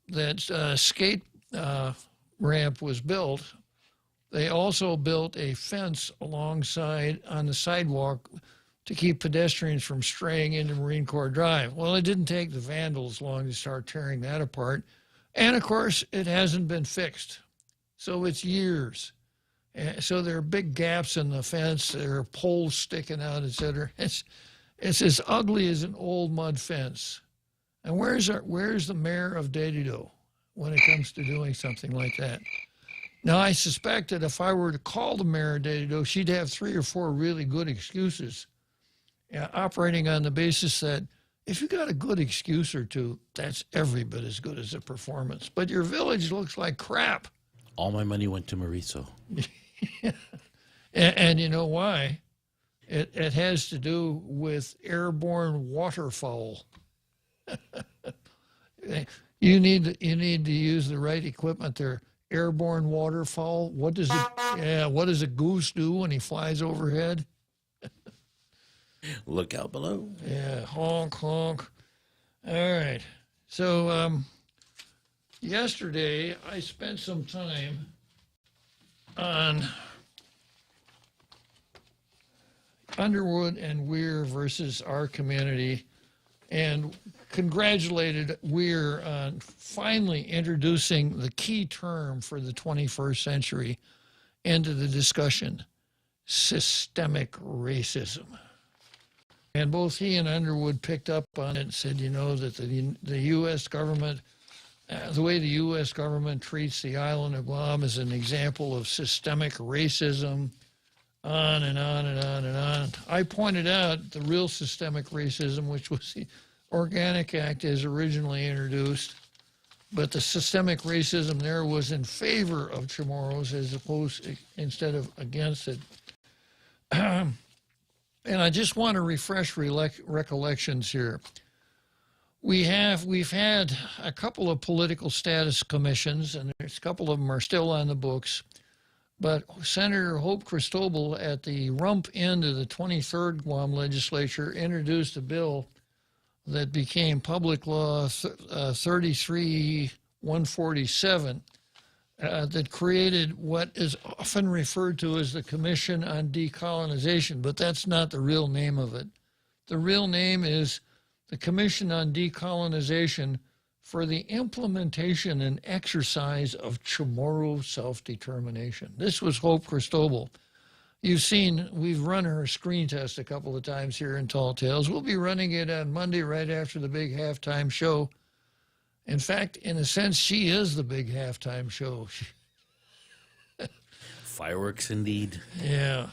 that skate ramp was built, they also built a fence alongside on the sidewalk to keep pedestrians from straying into Marine Corps Drive. Well, it didn't take the vandals long to start tearing that apart. And, of course, it hasn't been fixed. So it's years. So there are big gaps in the fence. There are poles sticking out, et cetera. It's as ugly as an old mud fence. And where's the mayor of Datado when it comes to doing something like that? Now, I suspect that if I were to call the mayor of Datado, she'd have 3 or 4 really good excuses, operating on the basis that if you got a good excuse or two, that's every bit as good as a performance. But your village looks like crap. All my money went to Mauricio. And you know why? It has to do with airborne waterfowl. You need to use the right equipment there. Airborne waterfowl. What does a goose do when he flies overhead? Look out below. Yeah, honk, honk. All right. So yesterday I spent some time on Underwood and Weir versus our community and congratulated Weir on finally introducing the key term for the 21st century into the discussion, systemic racism. And both he and Underwood picked up on it and said, you know, that the U.S. government, the way the U.S. government treats the island of Guam is an example of systemic racism, on and on and on and on. I pointed out the real systemic racism, which was the Organic Act as originally introduced, but the systemic racism there was in favor of Chamorros as opposed instead of against it. And I just want to refresh recollections here. We've had a couple of political status commissions, and there's a couple of them are still on the books. But Senator Hope Cristobal at the rump end of the 23rd Guam legislature introduced a bill that became Public Law 33-147 that created what is often referred to as the Commission on Decolonization, but that's not the real name of it. The real name is the Commission on Decolonization for the Implementation and Exercise of Chamorro Self-Determination. This was Hope Cristobal. You've seen, we've run her screen test a couple of times here in Tall Tales. We'll be running it on Monday right after the big halftime show. In fact, in a sense, she is the big halftime show. Fireworks indeed. Yeah.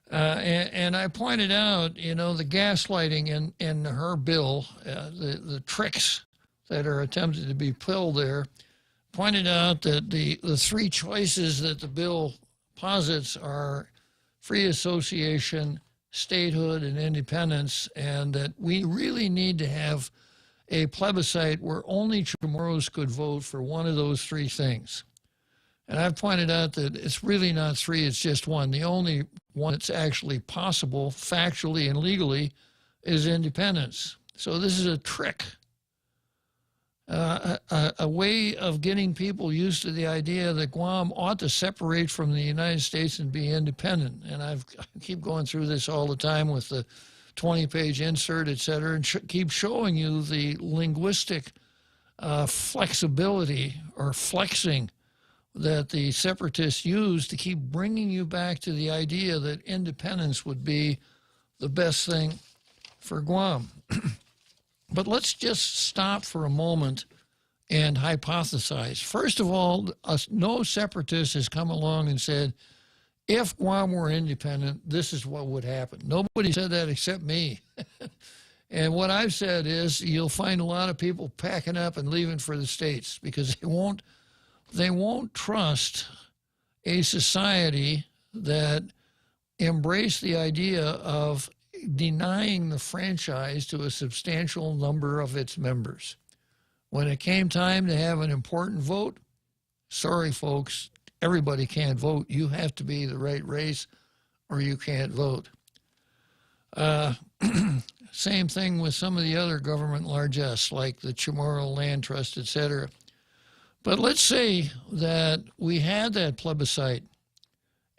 And I pointed out, you know, the gaslighting in her bill, the tricks that are attempted to be pulled there, pointed out that the 3 choices that the bill posits are free association, statehood, and independence, and that we really need to have a plebiscite where only Chamorros could vote for one of those 3 things. And I've pointed out that it's really not 3, it's just 1. The only one that's actually possible factually and legally is independence. So this is a trick, a way of getting people used to the idea that Guam ought to separate from the United States and be independent. And I keep going through this all the time with the 20-page insert, et cetera, and keep showing you the linguistic flexibility or flexing that the separatists use to keep bringing you back to the idea that independence would be the best thing for Guam. But let's just stop for a moment and hypothesize. First of all, no separatist has come along and said, if Guam were independent, this is what would happen. Nobody said that except me. And what I've said is you'll find a lot of people packing up and leaving for the States because they won't trust a society that embraced the idea of denying the franchise to a substantial number of its members. When it came time to have an important vote, sorry, folks, everybody can't vote. You have to be the right race or you can't vote. Same thing with some of the other government largesse, like the Chamorro Land Trust, et cetera. But let's say that we had that plebiscite,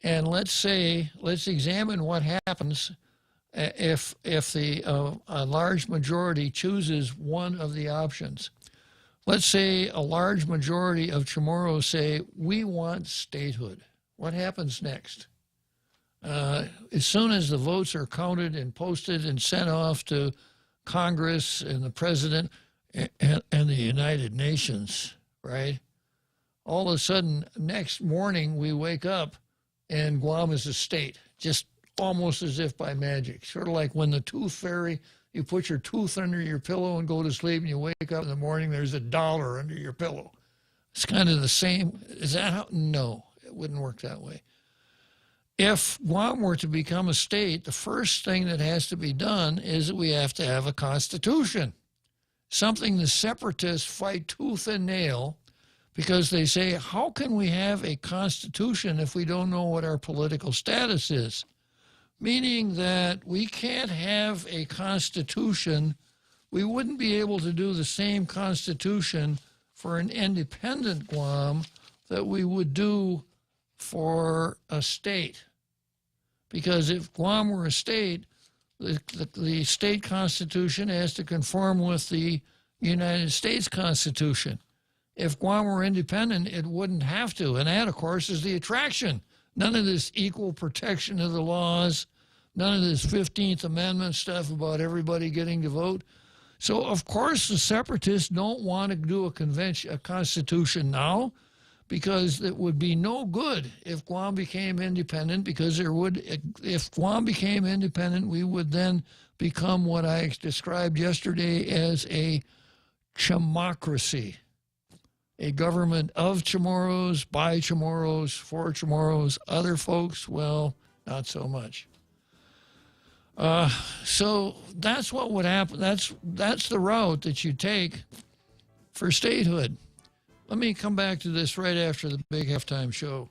and let's examine what happens if a large majority chooses one of the options. Let's say a large majority of Chamorros say, we want statehood. What happens next? As soon as the votes are counted and posted and sent off to Congress and the President and the United Nations, right? All of a sudden, next morning, we wake up and Guam is a state, just almost as if by magic. Sort of like when the tooth fairy, you put your tooth under your pillow and go to sleep, and you wake up in the morning, there's $1 under your pillow. It's kind of the same. Is that how? No, it wouldn't work that way. If Guam were to become a state, the first thing that has to be done is that we have to have a constitution, something the separatists fight tooth and nail because they say, how can we have a constitution if we don't know what our political status is? Meaning that we can't have a constitution. We wouldn't be able to do the same constitution for an independent Guam that we would do for a state. Because if Guam were a state, the state constitution has to conform with the United States Constitution. If Guam were independent, it wouldn't have to. And that, of course, is the attraction. None of this equal protection of the laws, none of this 15th Amendment stuff about everybody getting to vote. So, of course, the separatists don't want to do a constitution now, because it would be no good if Guam became independent, because if Guam became independent, we would then become what I described yesterday as a chamocracy, a government of Chamorros, by Chamorros, for Chamorros. Other folks, well, not so much. So that's what would happen. That's the route that you take for statehood. Let me come back to this right after the big halftime show.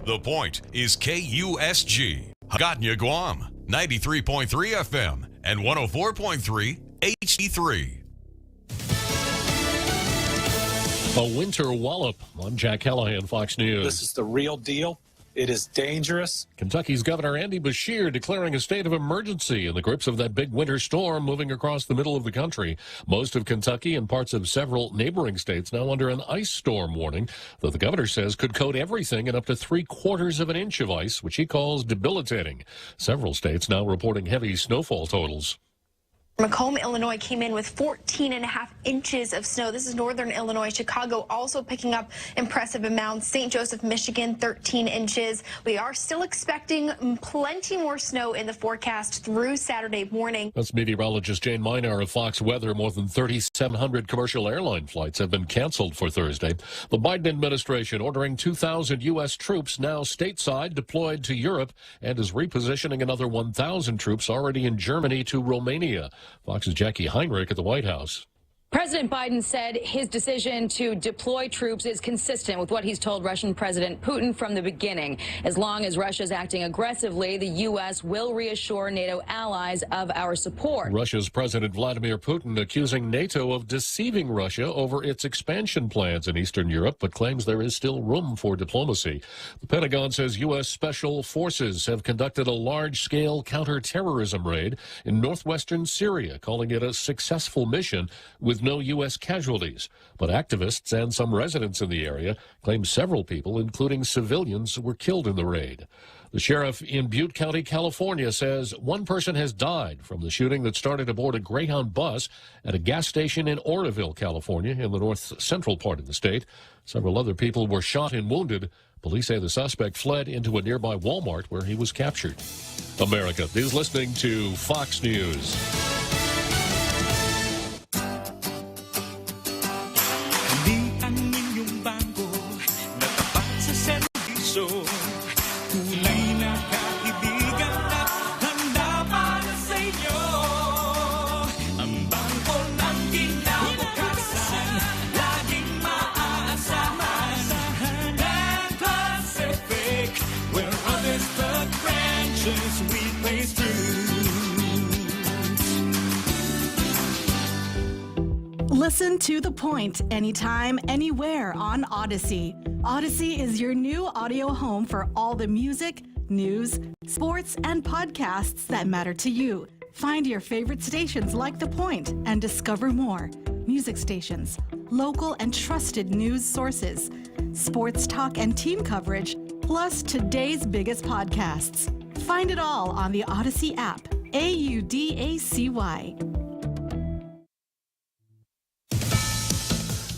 The Point is KUSG, Hagåtña, Guam, 93.3 FM and 104.3 HD3. A winter wallop. I'm Jack Callahan, Fox News. This is the real deal. It is dangerous. Kentucky's Governor Andy Beshear declaring a state of emergency in the grips of that big winter storm moving across the middle of the country. Most of Kentucky and parts of several neighboring states now under an ice storm warning that the governor says could coat everything in up to 3/4 of an inch of ice, which he calls debilitating. Several states now reporting heavy snowfall totals. Macomb, Illinois came in with 14.5 inches of snow. This is northern Illinois. Chicago also picking up impressive amounts. St. Joseph, Michigan, 13 inches. We are still expecting plenty more snow in the forecast through Saturday morning. That's meteorologist Jane Minar of Fox Weather. More than 3,700 commercial airline flights have been canceled for Thursday. The Biden administration ordering 2,000 U.S. troops now stateside deployed to Europe and is repositioning another 1,000 troops already in Germany to Romania. Fox's Jackie Heinrich at the White House. President Biden said his decision to deploy troops is consistent with what he's told Russian President Putin from the beginning. As long as Russia's acting aggressively, the U.S. will reassure NATO allies of our support. Russia's President Vladimir Putin accusing NATO of deceiving Russia over its expansion plans in Eastern Europe, but claims there is still room for diplomacy. The Pentagon says U.S. Special Forces have conducted a large-scale counterterrorism raid in northwestern Syria, calling it a successful mission with no U.S. casualties. But activists and some residents in the area claim several people, including civilians, were killed in the raid. The sheriff in Butte County, California, says one person has died from the shooting that started aboard a Greyhound bus at a gas station in Oroville, California, in the north central part of the state. Several other people were shot and wounded. Police say the suspect fled into a nearby Walmart where he was captured. America is listening to Fox News. Listen to The Point anytime, anywhere on Odyssey. Odyssey is your new audio home for all the music, news, sports, and podcasts that matter to you. Find your favorite stations like The Point and discover more. Music stations, local and trusted news sources, sports talk and team coverage, plus today's biggest podcasts. Find it all on the Odyssey app. AUDACY.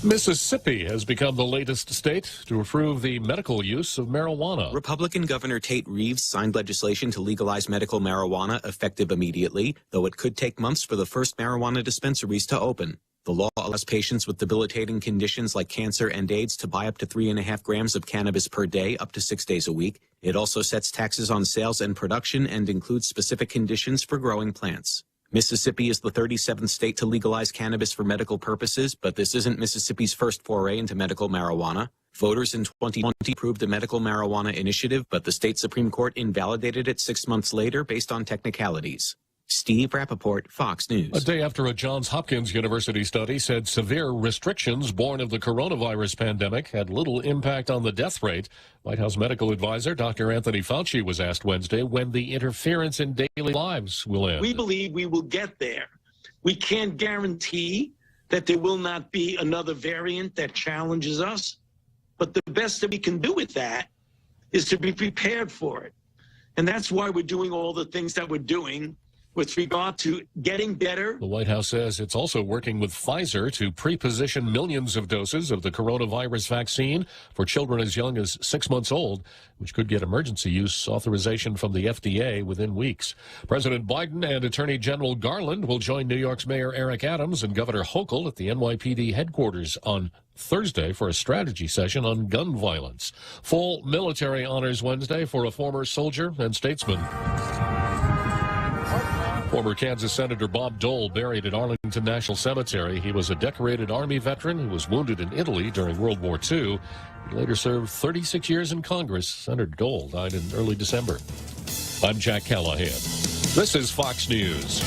Mississippi has become the latest state to approve the medical use of marijuana. Republican Governor Tate Reeves signed legislation to legalize medical marijuana effective immediately, though it could take months for the first marijuana dispensaries to open. The law allows patients with debilitating conditions like cancer and AIDS to buy up to 3.5 grams of cannabis per day, up to 6 days a week. It also sets taxes on sales and production and includes specific conditions for growing plants. Mississippi is the 37th state to legalize cannabis for medical purposes, but this isn't Mississippi's first foray into medical marijuana. Voters in 2020 approved a medical marijuana initiative, but the state Supreme Court invalidated it 6 months later based on technicalities. Steve Rappaport, Fox News. A day after a Johns Hopkins University study said severe restrictions born of the coronavirus pandemic had little impact on the death rate, White House medical advisor Dr. Anthony Fauci was asked Wednesday when the interference in daily lives will end. We believe we will get there. We can't guarantee that there will not be another variant that challenges us, but the best that we can do with that is to be prepared for it. And that's why we're doing all the things that we're doing with regard to getting better. The White House says it's also working with Pfizer to pre-position millions of doses of the coronavirus vaccine for children as young as 6 months old, which could get emergency use authorization from the FDA within weeks. President Biden and Attorney General Garland will join New York's Mayor Eric Adams and Governor Hochul at the NYPD headquarters on Thursday for a strategy session on gun violence. Full military honors Wednesday for a former soldier and statesman. Former Kansas Senator Bob Dole buried at Arlington National Cemetery. He was a decorated Army veteran who was wounded in Italy during World War II. He later served 36 years in Congress. Senator Dole died in early December. I'm Jack Callahan. This is Fox News.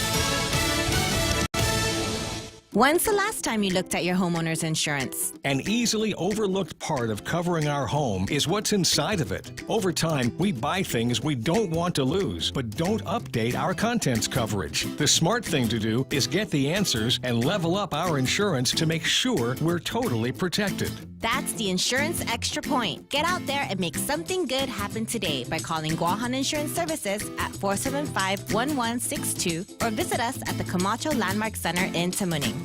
When's the last time you looked at your homeowner's insurance? An easily overlooked part of covering our home is what's inside of it. Over time, we buy things we don't want to lose, but don't update our contents coverage. The smart thing to do is get the answers and level up our insurance to make sure we're totally protected. That's the Insurance Extra Point. Get out there and make something good happen today by calling Guahan Insurance Services at 475-1162 or visit us at the Camacho Landmark Center in Tamuning.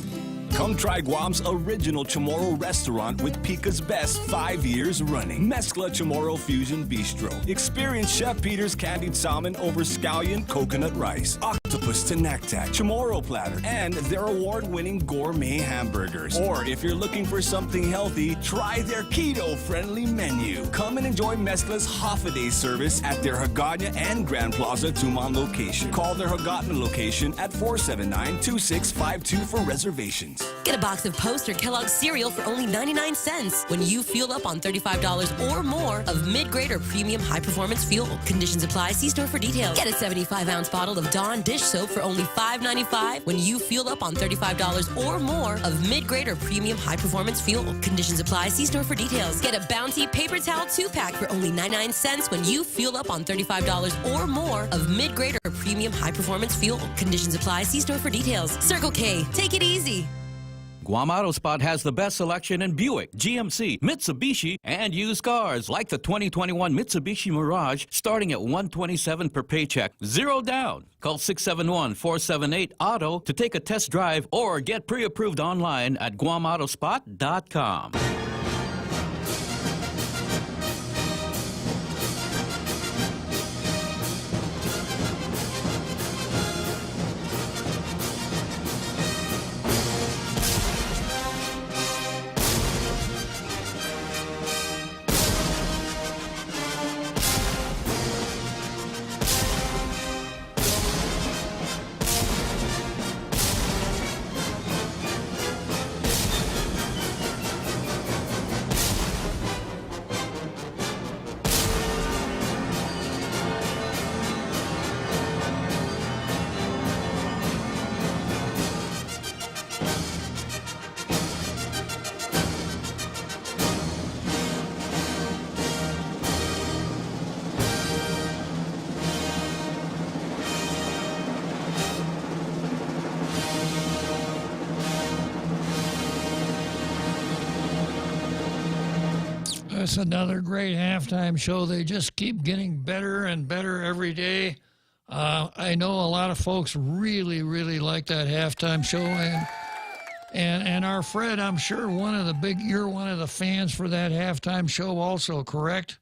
Come try Guam's original Chamorro restaurant with Pica's Best 5 years running. Mezcla Chamorro Fusion Bistro. Experience Chef Peter's candied salmon over scallion coconut rice, octopus to naktak, Chamorro platter, and their award-winning gourmet hamburgers. Or if you're looking for something healthy, try their keto-friendly menu. Come and enjoy Mezcla's half-a-day service at their Hagåtña and Grand Plaza Tuman location. Call their Hagåtña location at 479-2652 for reservations. Get a box of Post or Kellogg's cereal for only 99 cents when you fuel up on $35 or more of mid-grade or premium high-performance fuel. Conditions apply. See store for details. Get a 75-ounce bottle of Dawn dish soap for only $5.95 when you fuel up on $35 or more of mid-grade or premium high-performance fuel. Conditions apply. See store for details. Get a Bounty paper towel 2-pack for only 99 cents when you fuel up on $35 or more of mid-grade or premium high-performance fuel. Conditions apply. See store for details. Circle K. Take it easy. Guam Auto Spot has the best selection in Buick, GMC, Mitsubishi, and used cars like the 2021 Mitsubishi Mirage starting at $127 per paycheck. Zero down. Call 671-478-AUTO to take a test drive or get pre-approved online at guamautospot.com. It's another great halftime show. They just keep getting better and better every day. I know a lot of folks really, really like that halftime show, and our Fred, I'm sure you're one of the fans for that halftime show also, correct?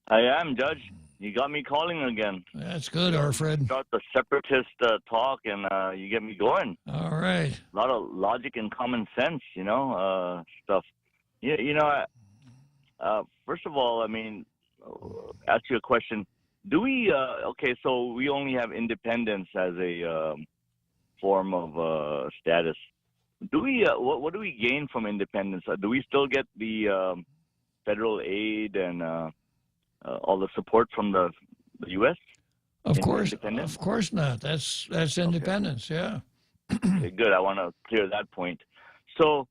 I am, Judge. You got me calling again. That's good, our Fred. Start the separatist talk, and you get me going. All right. A lot of logic and common sense, stuff. First of all, ask you a question. Do we, so we only have independence as a form of status. Do we, what do we gain from independence? Do we still get the federal aid and all the support from the U.S.? Of course not. That's independence, yeah. Okay, good. I want to clear that point. So,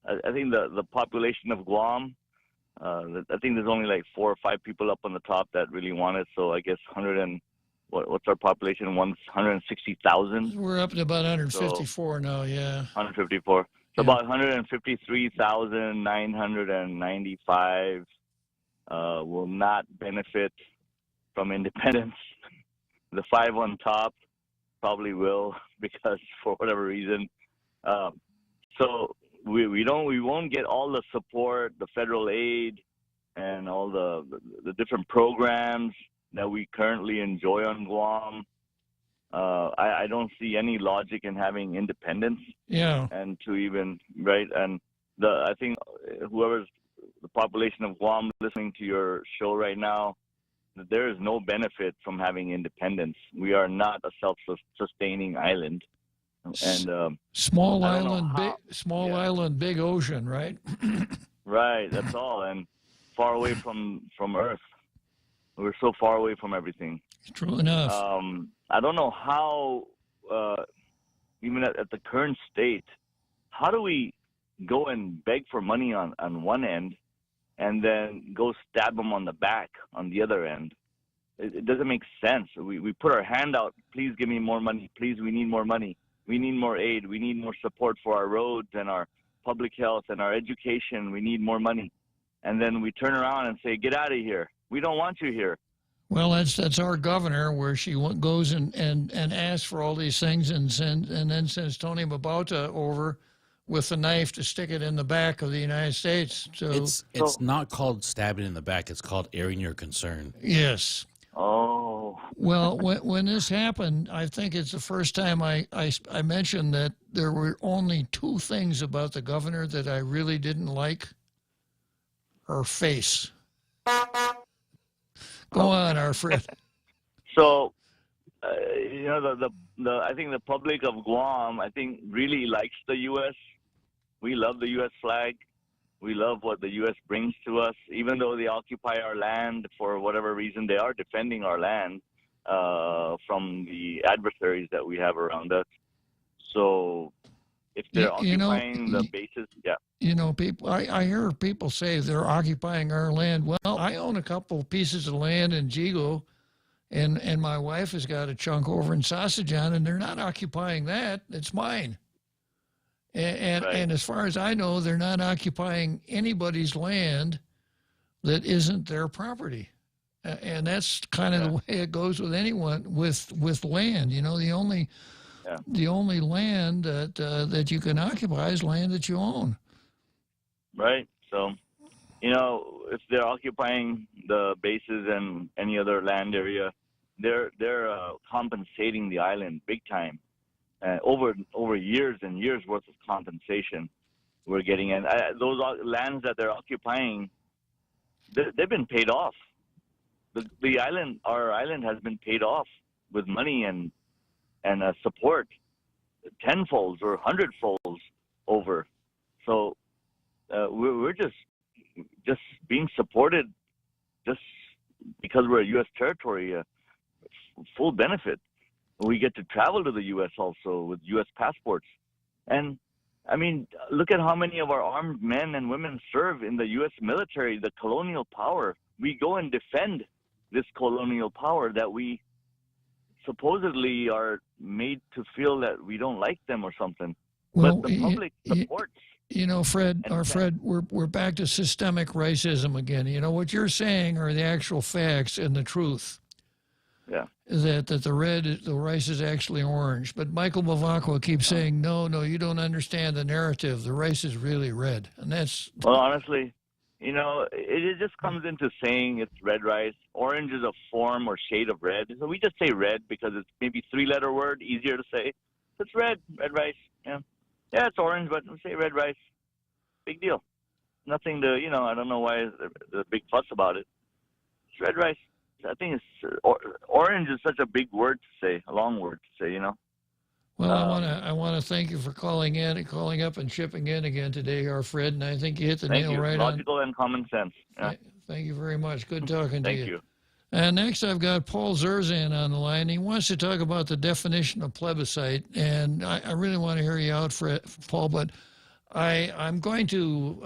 I think the population of Guam, I think there's only like 4 or 5 people up on the top that really want it. So I guess what's our population? 160,000. We're up to about 154 now, yeah. 154. So about 153,995 will not benefit from independence. The 5 on top probably will, because for whatever reason. So we won't get all the support, the federal aid, and all the different programs that we currently enjoy on Guam. I don't see any logic in having independence. Yeah. And to even and I think whoever's the population of Guam listening to your show right now, there is no benefit from having independence. We are not a self-sustaining island. And small island, big ocean, right? Right, that's all, and far away from Earth. We're so far away from everything. True enough. I don't know how even at the current state, how do we go and beg for money on one end and then go stab them on the back on the other end? It doesn't make sense. We put our hand out, please give me more money. Please, we need more money. We need more aid. We need more support for our roads and our public health and our education. We need more money. And then we turn around and say, get out of here. We don't want you here. Well, that's our governor, where she goes and asks for all these things and then sends Tony Mabauta over with a knife to stick it in the back of the United States. So It's not called stabbing in the back. It's called airing your concern. Yes. Oh. Well, when this happened, I think it's the first time I mentioned that there were only two things about the governor that I really didn't like. Her face. Go on, Alfred. So, you know, the I think the public of Guam, I think, really likes the U.S. We love the U.S. flag. We love what the U.S. brings to us. Even though they occupy our land for whatever reason, they are defending our land from the adversaries that we have around us. So if they're occupying the bases, yeah. You know, people. I hear people say they're occupying our land. Well, I own a couple pieces of land in Jigo, and my wife has got a chunk over in Sausajan, and they're not occupying that. It's mine. And as far as I know, they're not occupying anybody's land that isn't their property. And that's kind of the way it goes with anyone with land. You know, the only land that you can occupy is land that you own. Right. So, you know, if they're occupying the bases and any other land area, they're compensating the island big time. Over years and years worth of compensation we're getting, and those lands that they're occupying, they've been paid off. The island, our island, has been paid off with money and support, tenfolds or hundredfolds over. So we're just being supported just because we're a U.S. territory, full benefit. We get to travel to the U.S. also with U.S. passports. And, I mean, look at how many of our armed men and women serve in the U.S. military, the colonial power. We go and defend this colonial power that we supposedly are made to feel that we don't like them or something. Well, but the public supports. You know, Fred, we're back to systemic racism again. You know, what you're saying are the actual facts and the truth. Yeah. That the rice is actually orange. But Michael Bavacqua keeps saying, no, you don't understand the narrative. The rice is really red. And that's... Well, honestly, you know, it just comes into saying it's red rice. Orange is a form or shade of red. So we just say red because it's maybe three-letter word, easier to say. It's red rice. Yeah. Yeah, it's orange, but we say red rice. Big deal. Nothing to, you know, I don't know why there's a big fuss about it. It's red rice. I think it's orange is such a big word to say, a long word to say, you know. Well, I want to thank you for calling up and chipping in again today, Fred. And I think you hit the nail right on. Logical and common sense. Yeah. Thank you very much. Good talking to you. Thank you. And next, I've got Paul Zerzan on the line. He wants to talk about the definition of plebiscite, and I really want to hear you out, Paul. But I'm going to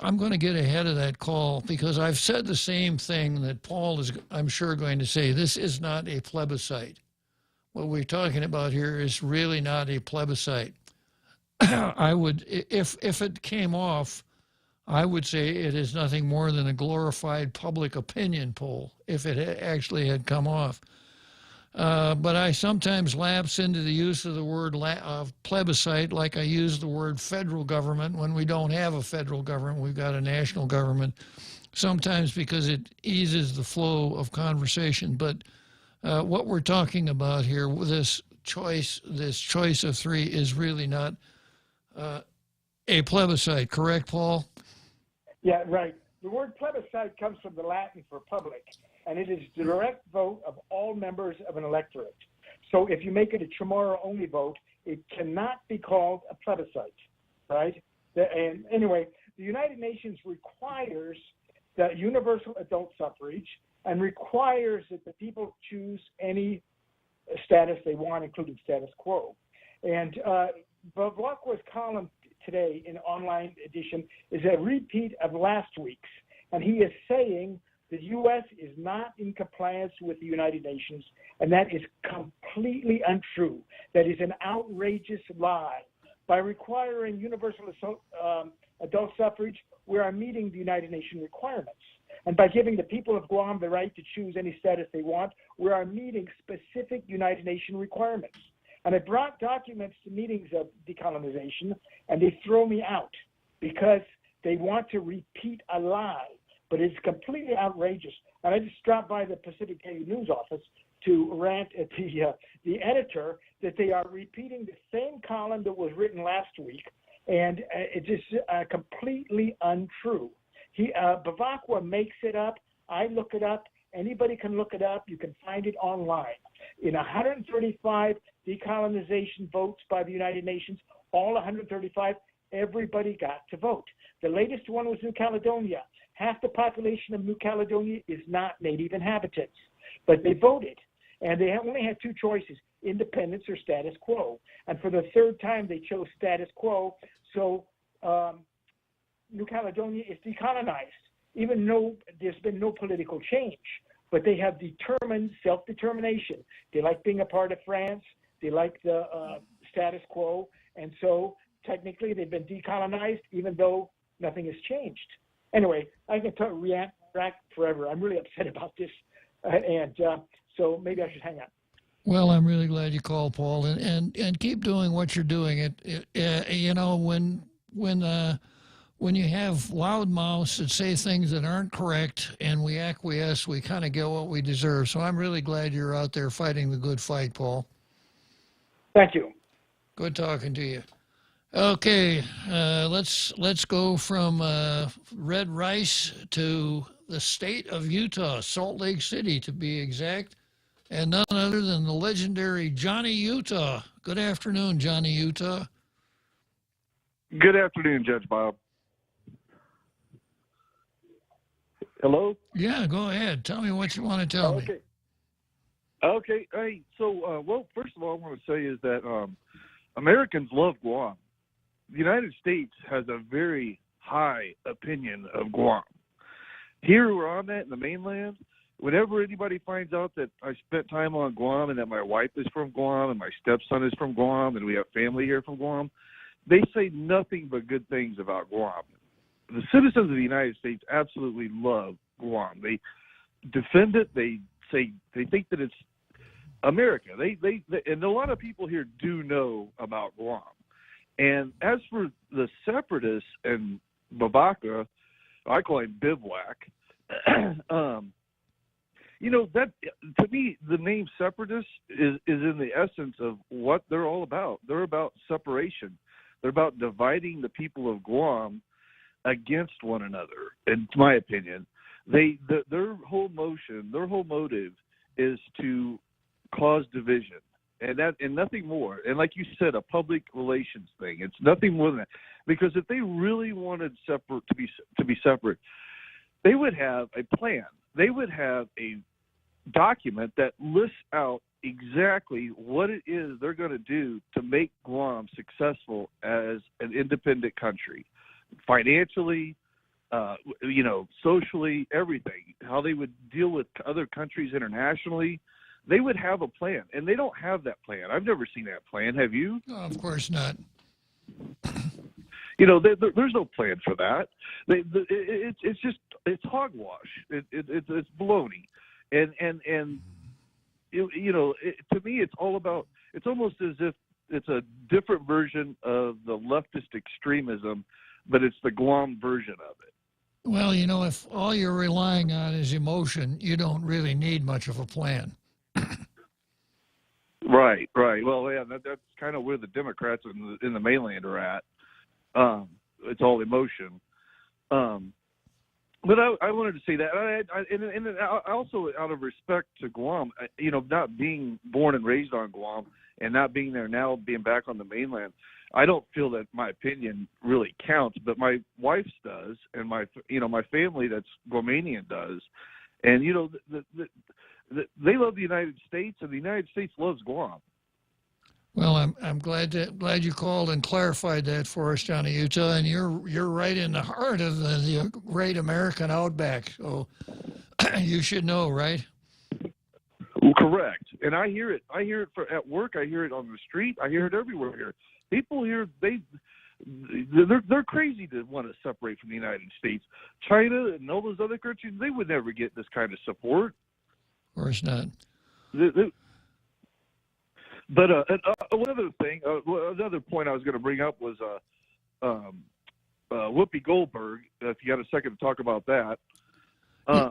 I'm going to get ahead of that call because I've said the same thing that Paul is, I'm sure, going to say. This is not a plebiscite. What we're talking about here is really not a plebiscite. I would, if it came off, I would say it is nothing more than a glorified public opinion poll if it actually had come off. But I sometimes lapse into the use of the word plebiscite like I use the word federal government when we don't have a federal government. We've got a national government, sometimes because it eases the flow of conversation. But what we're talking about here, this choice of three, is really not a plebiscite. Correct, Paul? Yeah, right. The word plebiscite comes from the Latin for public, and it is the direct vote of all members of an electorate. So if you make it a Chamorro-only vote, it cannot be called a plebiscite, right? And anyway, the United Nations requires that universal adult suffrage and requires that the people choose any status they want, including status quo. And Bavacua's column today in online edition is a repeat of last week's, and he is saying the U.S. is not in compliance with the United Nations, and that is completely untrue. That is an outrageous lie. By requiring universal adult suffrage, we are meeting the United Nations requirements. And by giving the people of Guam the right to choose any status they want, we are meeting specific United Nations requirements. And I brought documents to meetings of decolonization, and they throw me out because they want to repeat a lie. But it's completely outrageous. And I just dropped by the Pacific Daily News office to rant at the editor that they are repeating the same column that was written last week, and it's just completely untrue. Bavacqua makes it up. I look it up. Anybody can look it up. You can find it online. In 135 decolonization votes by the United Nations, all 135, everybody got to vote. The latest one was New Caledonia. Half the population of New Caledonia is not native inhabitants, but they voted. And they only had two choices, independence or status quo. And for the third time, they chose status quo. So New Caledonia is decolonized, even though there's been no political change. But they have determined self-determination. They like being a part of France. They like the status quo. And so technically they've been decolonized, even though nothing has changed. Anyway, I can rant forever. I'm really upset about this. So maybe I should hang up. Well, I'm really glad you called, Paul, and keep doing what you're doing. You know, when you have loudmouths that say things that aren't correct and we acquiesce, we kind of get what we deserve. So I'm really glad you're out there fighting the good fight, Paul. Thank you. Good talking to you. Okay, let's go from red rice to the state of Utah, Salt Lake City to be exact, and none other than the legendary Johnny Utah. Good afternoon, Johnny Utah. Good afternoon, Judge Bob. Hello? Yeah, go ahead. Tell me what you want to tell me. Okay. Hey, so, well, first of all, I want to say is that Americans love Guam. The United States has a very high opinion of Guam. Here where I'm at in the mainland, whenever anybody finds out that I spent time on Guam and that my wife is from Guam and my stepson is from Guam and we have family here from Guam, they say nothing but good things about Guam. The citizens of the United States absolutely love Guam. They defend it. They say they think that it's America. They and a lot of people here do know about Guam. And as for the separatists and Bavacqua, I call him Bivouac. You know, that to me, the name separatist is in the essence of what they're all about. They're about separation. They're about dividing the people of Guam against one another. In my opinion, their whole motive is to cause division. And nothing more. And like you said, a public relations thing. It's nothing more than that. Because if they really wanted separate to be separate, they would have a plan. They would have a document that lists out exactly what it is they're going to do to make Guam successful as an independent country, financially, socially, everything. How they would deal with other countries internationally. They would have a plan, and they don't have that plan. I've never seen that plan. Have you? No, of course not. You know, there's no plan for that. It's hogwash. It's baloney, and to me, it's all about. It's almost as if it's a different version of the leftist extremism, but it's the Guam version of it. Well, you know, if all you're relying on is emotion, you don't really need much of a plan. Right. Well, yeah, that's kind of where the Democrats in the mainland are at. It's all emotion. But I wanted to say that, and I also, out of respect to Guam, not being born and raised on Guam and not being there now, being back on the mainland, I don't feel that my opinion really counts. But my wife's does, and my family that's Guamanian does, and they love the United States, and the United States loves Guam. Well, I'm glad you called and clarified that for us, Johnny Utah, and you're right in the heart of the great American outback. So you should know, right? Well, correct. And I hear it. I hear it at work. I hear it on the street. I hear it everywhere here. People here, they're crazy to want to separate from the United States. China and all those other countries, they would never get this kind of support. Of course not. But one other thing, another point I was going to bring up was Whoopi Goldberg. If you got a second to talk about that,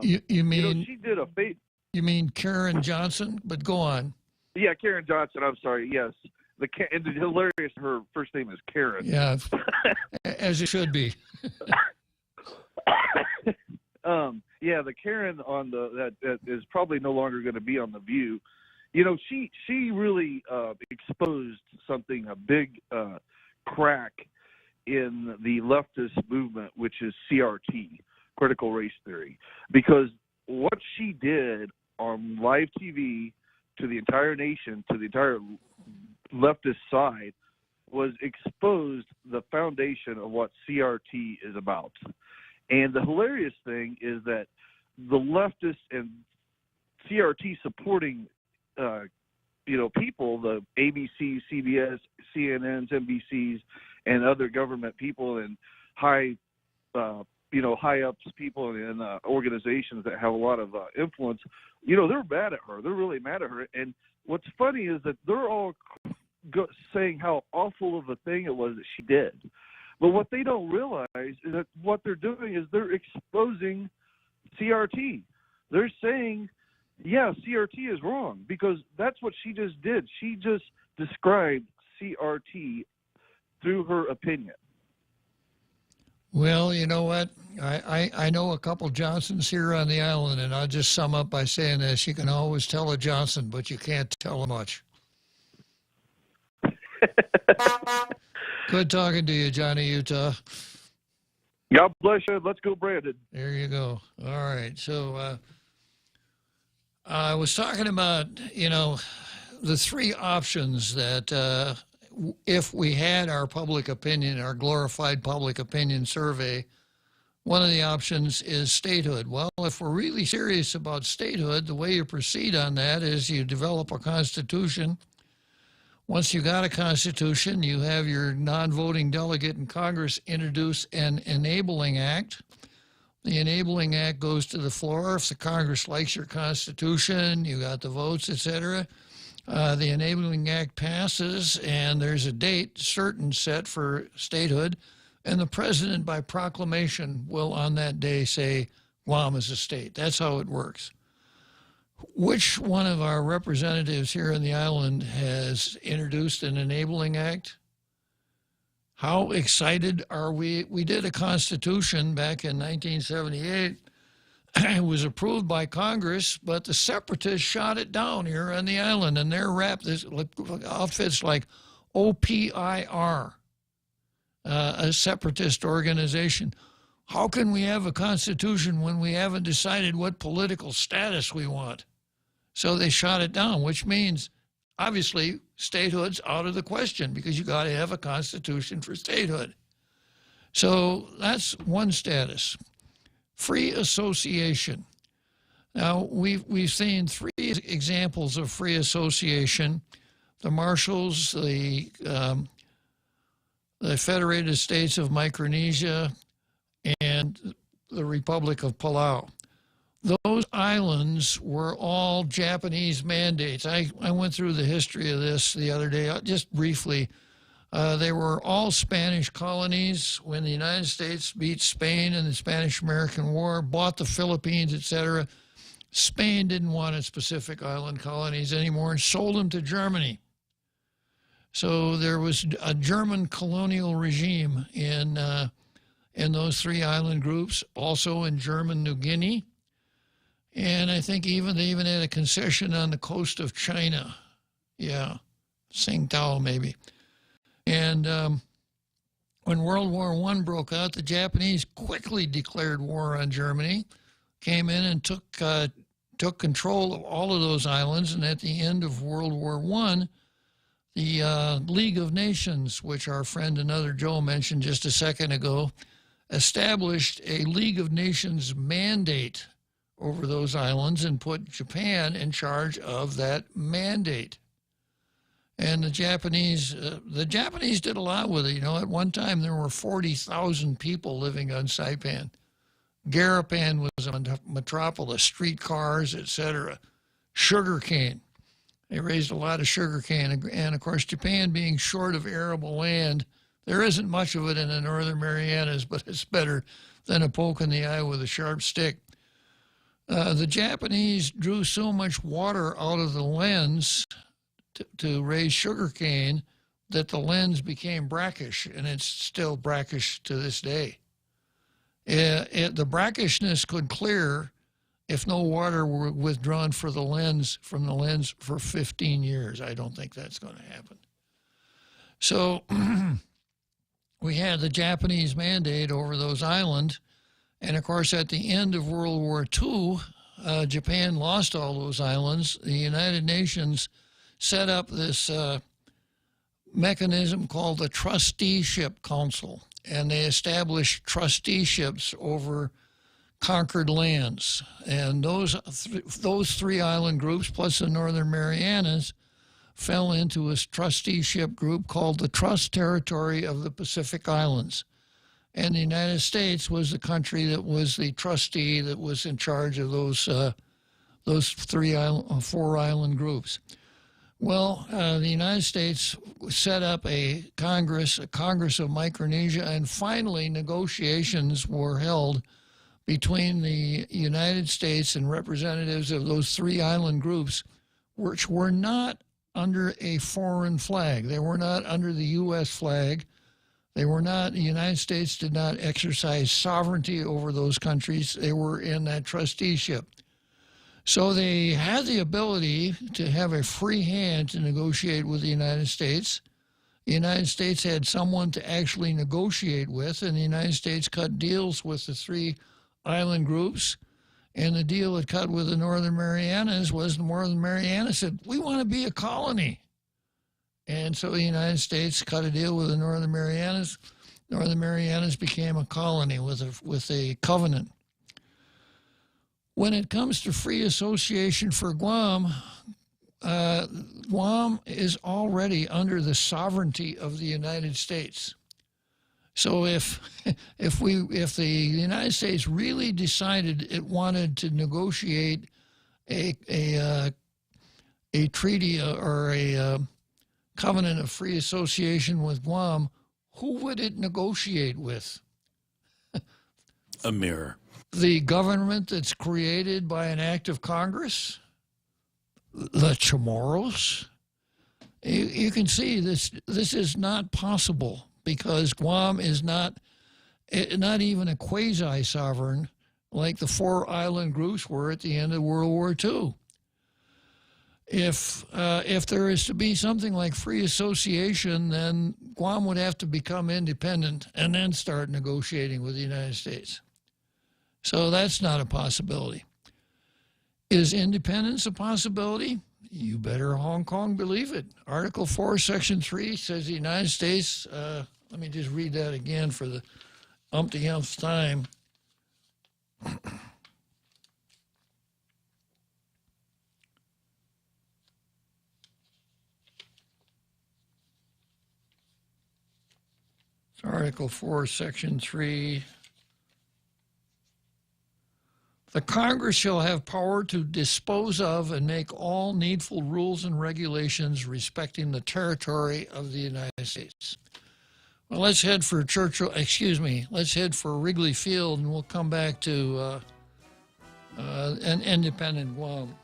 you mean she did a fake. You mean Karen Johnson? But go on. Yeah, Karen Johnson. I'm sorry. Yes, and it's hilarious. Her first name is Karen. Yeah, as it should be. Yeah, the Karen on that is probably no longer going to be on The View. She really exposed a big crack in the leftist movement, which is CRT, critical race theory, because what she did on live TV to the entire nation, to the entire leftist side, was exposed the foundation of what CRT is about. And the hilarious thing is that the leftists and CRT supporting people, the ABC, CBS, CNNs, NBCs, and other government people and high ups people and organizations that have a lot of influence, they're mad at her. They're really mad at her. And what's funny is that they're all saying how awful of a thing it was that she did. But what they don't realize is that what they're doing is they're exposing CRT. They're saying, yeah, CRT is wrong, because that's what she just did. She just described CRT through her opinion. Well, you know what? I know a couple Johnsons here on the island, and I'll just sum up by saying this. You can always tell a Johnson, but you can't tell him much. Good talking to you, Johnny Utah. God bless you. Let's go, Brandon. There you go. All right. So I was talking about, the three options that if we had our public opinion, our glorified public opinion survey, one of the options is statehood. Well, if we're really serious about statehood, the way you proceed on that is you develop a constitution. Once you got a constitution, you have your non-voting delegate in Congress introduce an enabling act. The enabling act goes to the floor. If the Congress likes your constitution, you got the votes, etc. The enabling act passes, and there's a date certain set for statehood, and the president, by proclamation, will on that day say Guam is a state. That's how it works. Which one of our representatives here in the island has introduced an enabling act? How excited are we? We did a constitution back in 1978. It was approved by Congress, but the separatists shot it down here on the island, and they're wrapped this outfits like OPIR, a separatist organization. How can we have a constitution when we haven't decided what political status we want? So they shot it down, which means, obviously, statehood's out of the question because you got to have a constitution for statehood. So that's one status. Free association. Now, we've seen three examples of free association: the Marshalls, the Federated States of Micronesia, and the Republic of Palau. Those islands were all Japanese mandates. I went through the history of this the other day, just briefly. They were all Spanish colonies. When the United States beat Spain in the Spanish-American War, bought the Philippines, etc., Spain didn't want its Pacific Island colonies anymore and sold them to Germany. So there was a German colonial regime in those three island groups, also in German New Guinea. And I think they even had a concession on the coast of China. Yeah, Tsingtao maybe. And when World War I broke out, the Japanese quickly declared war on Germany, came in and took took control of all of those islands, and at the end of World War I, the League of Nations, which our friend Another Joe mentioned just a second ago, established a League of Nations mandate over those islands and put Japan in charge of that mandate. And the Japanese did a lot with it. You know, at one time there were 40,000 people living on Saipan. Garapan was a metropolis, streetcars, etc. Sugarcane. They raised a lot of sugarcane. And, of course, Japan being short of arable land, there isn't much of it in the Northern Marianas, but it's better than a poke in the eye with a sharp stick. The Japanese drew so much water out of the lens to raise sugarcane that the lens became brackish, and it's still brackish to this day. The brackishness could clear if no water were withdrawn from the lens for 15 years. I don't think that's going to happen. So we had the Japanese mandate over those islands, and of course at the end of World War II, Japan lost all those islands. The United Nations set up this mechanism called the Trusteeship Council, and they established trusteeships over conquered lands. And those three island groups, plus the Northern Marianas, fell into a trusteeship group called the Trust Territory of the Pacific Islands. And the United States was the country that was the trustee that was in charge of those four island groups. Well, the United States set up a Congress of Micronesia, and finally negotiations were held between the United States and representatives of those three island groups, which were not under a foreign flag. They were not under the U.S. flag. They were not, the United States did not exercise sovereignty over those countries. They were in that trusteeship. So they had the ability to have a free hand to negotiate with the United States. The United States had someone to actually negotiate with, and the United States cut deals with the three island groups. And the deal it cut with the Northern Marianas was the Northern Marianas said, we want to be a colony. And so the United States cut a deal with the Northern Marianas. Northern Marianas became a colony with a covenant. When it comes to free association for Guam, Guam is already under the sovereignty of the United States. So if the United States really decided it wanted to negotiate a treaty or a covenant of free association with Guam, who would it negotiate with? A mirror. The government that's created by an act of Congress? The Chamorros? You can see this is not possible because Guam is not even a quasi-sovereign like the four island groups were at the end of World War II. If there is to be something like free association, then Guam would have to become independent and then start negotiating with the United States. So that's not a possibility. Is independence a possibility? You better Hong Kong believe it. Article 4, Section 3 says the United States, let me just read that again for the umpteenth time. It's Article 4, Section 3. The Congress shall have power to dispose of and make all needful rules and regulations respecting the territory of the United States. Well, let's head for let's head for Wrigley Field, and we'll come back to an independent Guam.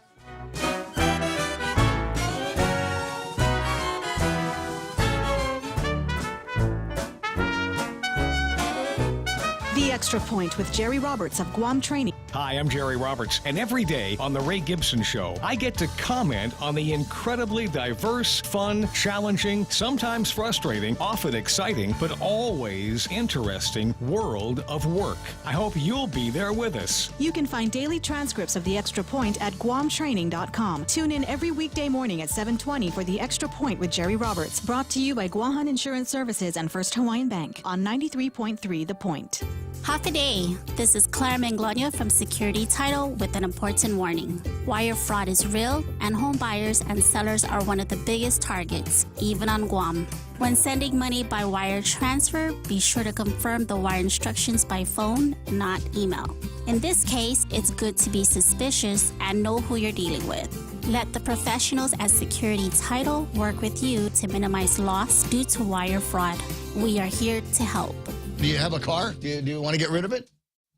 The Extra Point with Jerry Roberts of Guam Training. Hi, I'm Jerry Roberts, and every day on The Ray Gibson Show, I get to comment on the incredibly diverse, fun, challenging, sometimes frustrating, often exciting, but always interesting world of work. I hope you'll be there with us. You can find daily transcripts of The Extra Point at guamtraining.com. Tune in every weekday morning at 7:20 for The Extra Point with Jerry Roberts, brought to you by Guahan Insurance Services and First Hawaiian Bank on 93.3 The Point. Half a day. This is Clara Manglonia from Security Title with an important warning. Wire fraud is real, and home buyers and sellers are one of the biggest targets, even on Guam. When sending money by wire transfer, be sure to confirm the wire instructions by phone, not email. In this case, it's good to be suspicious and know who you're dealing with. Let the professionals at Security Title work with you to minimize loss due to wire fraud. We are here to help. Do you have a car? Do you want to get rid of it?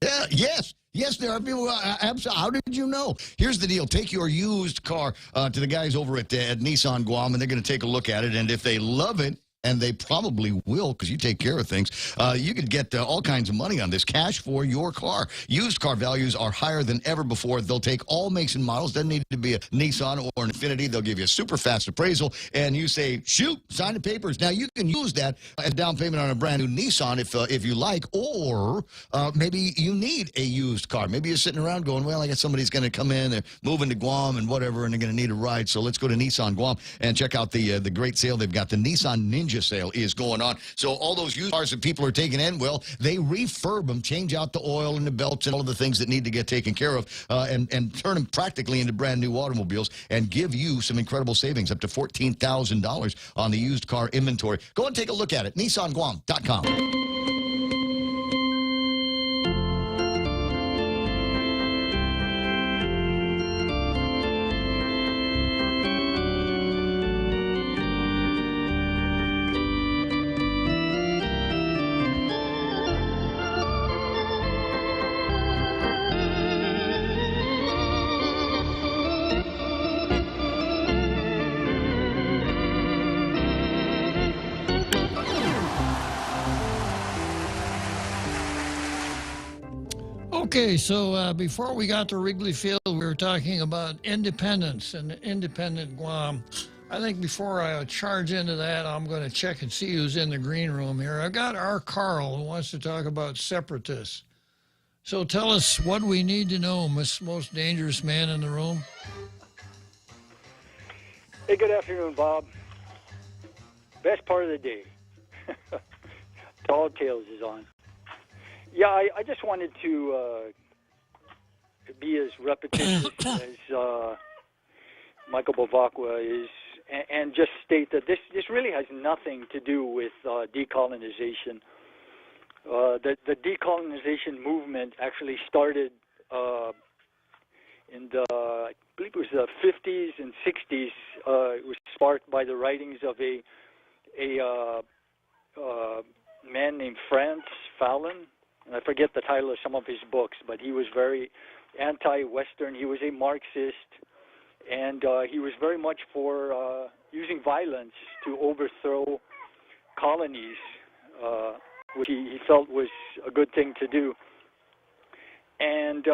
Yeah, yes. Yes, there are people. Absolutely. How did you know? Here's the deal. Take your used car to the guys over at Nissan Guam, and they're going to take a look at it. And if they love it, and they probably will because you take care of things, you could get all kinds of money on this, cash for your car. Used car values are higher than ever before. They'll take all makes and models. Doesn't need to be a Nissan or an Infiniti. They'll give you a super fast appraisal, and you say, shoot, sign the papers. Now, you can use that as down payment on a brand new Nissan if you like, or maybe you need a used car. Maybe you're sitting around going, well, I guess somebody's going to come in, they're moving to Guam and whatever, and they're going to need a ride. So let's go to Nissan Guam and check out the great sale they've got. The Nissan Ninja sale is going on. So all those used cars that people are taking in, well, they refurb them, change out the oil and the belts and all of the things that need to get taken care of, and turn them practically into brand new automobiles and give you some incredible savings, up to $14,000 on the used car inventory. Go and take a look at it. NissanGuam.com. Okay, so before we got to Wrigley Field, we were talking about independence and independent Guam. I think before I charge into that, I'm going to check and see who's in the green room here. I've got our Carl who wants to talk about separatists. So tell us what we need to know, most dangerous man in the room. Hey, good afternoon, Bob. Best part of the day. Dog Tales is on. Yeah, I just wanted to be as repetitious as Michael Bavacqua is, and just state that this really has nothing to do with decolonization. The decolonization movement actually started in the, I believe it was the 50s and 60s. It was sparked by the writings of a man named Franz Fallon. And I forget the title of some of his books, but he was very anti-Western. He was a Marxist, and he was very much for using violence to overthrow colonies, which he felt was a good thing to do. And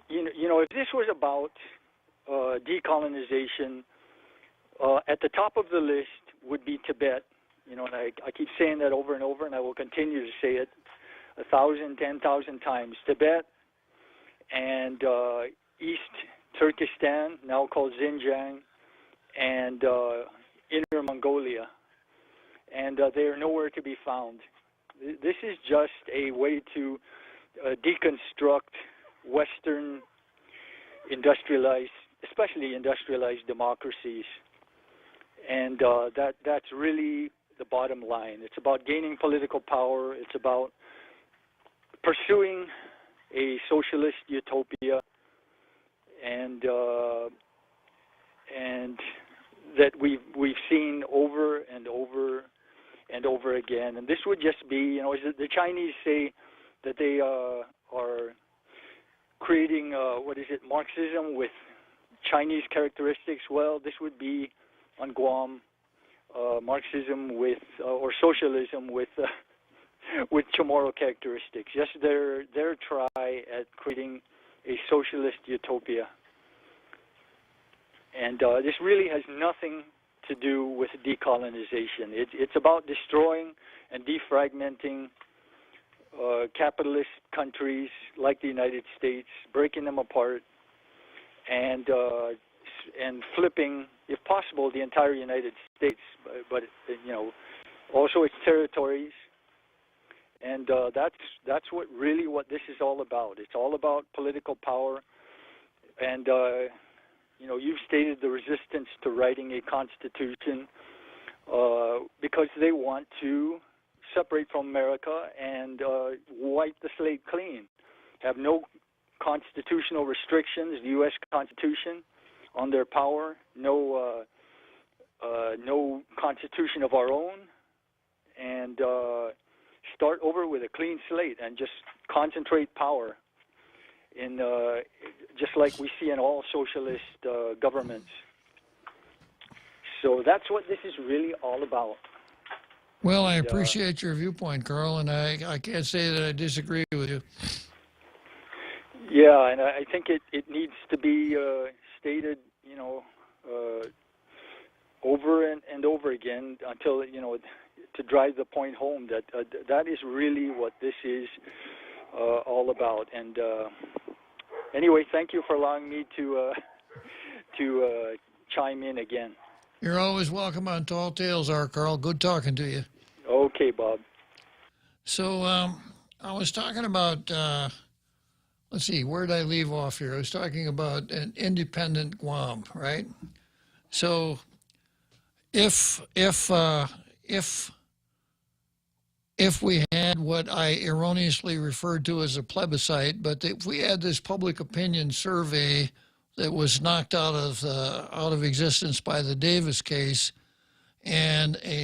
you know, if this was about decolonization, at the top of the list would be Tibet. You know, and I keep saying that over and over, and I will continue to say it 1,000, 10,000 times. Tibet and East Turkestan, now called Xinjiang, and Inner Mongolia. And they are nowhere to be found. This is just a way to deconstruct Western industrialized, especially industrialized democracies. And that's really the bottom line. It's about gaining political power. It's about pursuing a socialist utopia, and that we've seen over and over and over again. And this would just be, you know, as the Chinese say that they are creating Marxism with Chinese characteristics. Well, this would be on Guam. Marxism with, or socialism with with Chamorro characteristics. Just their try at creating a socialist utopia. And this really has nothing to do with decolonization. It's about destroying and defragmenting capitalist countries like the United States, breaking them apart, and flipping, if possible, the entire United States, but you know, also its territories. And that's what this is all about. It's all about political power, and you know, you've stated the resistance to writing a constitution because they want to separate from America and wipe the slate clean, have no constitutional restrictions, the U.S. Constitution, on their power, no constitution of our own, and start over with a clean slate and just concentrate power in just like we see in all socialist governments. So that's what this is really all about. Well, I appreciate your viewpoint, Carl, and I can't say that I disagree with you. Yeah, and I think it needs to be stated, you know, over and over again until, you know, to drive the point home that that is really what this is all about. And anyway, thank you for allowing me to chime in again. You're always welcome on Tall Tales, Carl. Good talking to you. Okay, Bob. So I was talking about, let's see, where did I leave off here? I was talking about an independent Guam, right? So if we had what I erroneously referred to as a plebiscite, but if we had this public opinion survey that was knocked out of existence by the Davis case, and a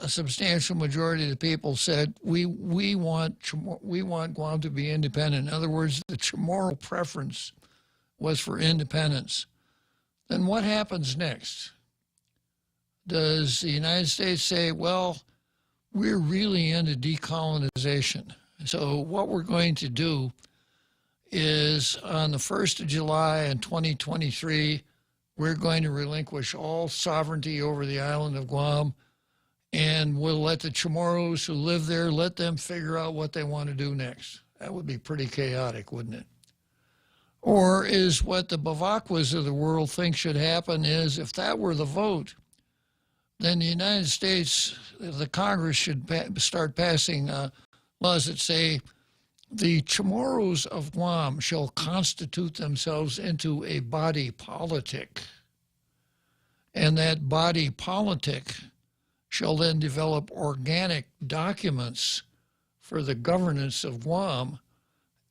substantial majority of the people said we want Guam to be independent. In other words, the Chamorro preference was for independence. Then what happens next? Does the United States say, well, we're really into decolonization, so what we're going to do is on the 1st of July in 2023, we're going to relinquish all sovereignty over the island of Guam, and we'll let the Chamorros who live there, let them figure out what they want to do next. That would be pretty chaotic, wouldn't it? Or is what the Bavaquas of the world think should happen is, if that were the vote, then the United States, the Congress should start passing laws that say the Chamorros of Guam shall constitute themselves into a body politic, and that body politic shall then develop organic documents for the governance of Guam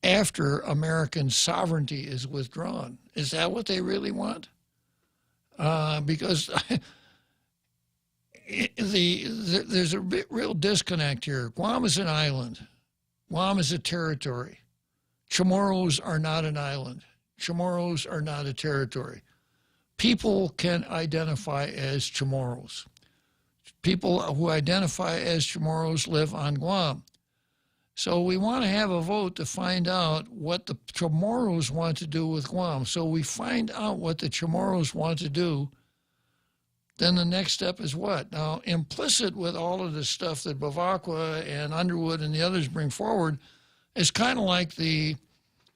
after American sovereignty is withdrawn. Is that what they really want? Because there's a real disconnect here. Guam is an island. Guam is a territory. Chamorros are not an island. Chamorros are not a territory. People can identify as Chamorros. People who identify as Chamorros live on Guam. So we want to have a vote to find out what the Chamorros want to do with Guam. So we find out what the Chamorros want to do. Then the next step is what? Now, implicit with all of this stuff that Bavacqua and Underwood and the others bring forward is kind of like the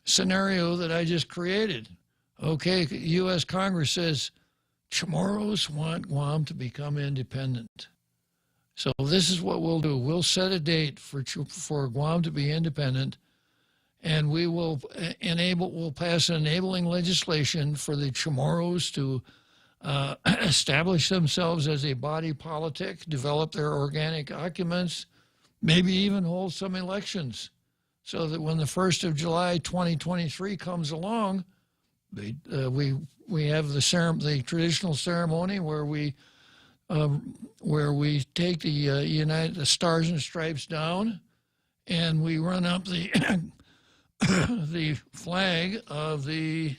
scenario that I just created. Okay, U.S. Congress says Chamorros want Guam to become independent. So this is what we'll do. We'll set a date for Guam to be independent, and we will we'll pass enabling legislation for the Chamorros to establish themselves as a body politic, develop their organic documents, maybe even hold some elections, so that when the 1st of July 2023 comes along, we have the traditional ceremony where we take the Stars and Stripes down, and we run up the the flag of the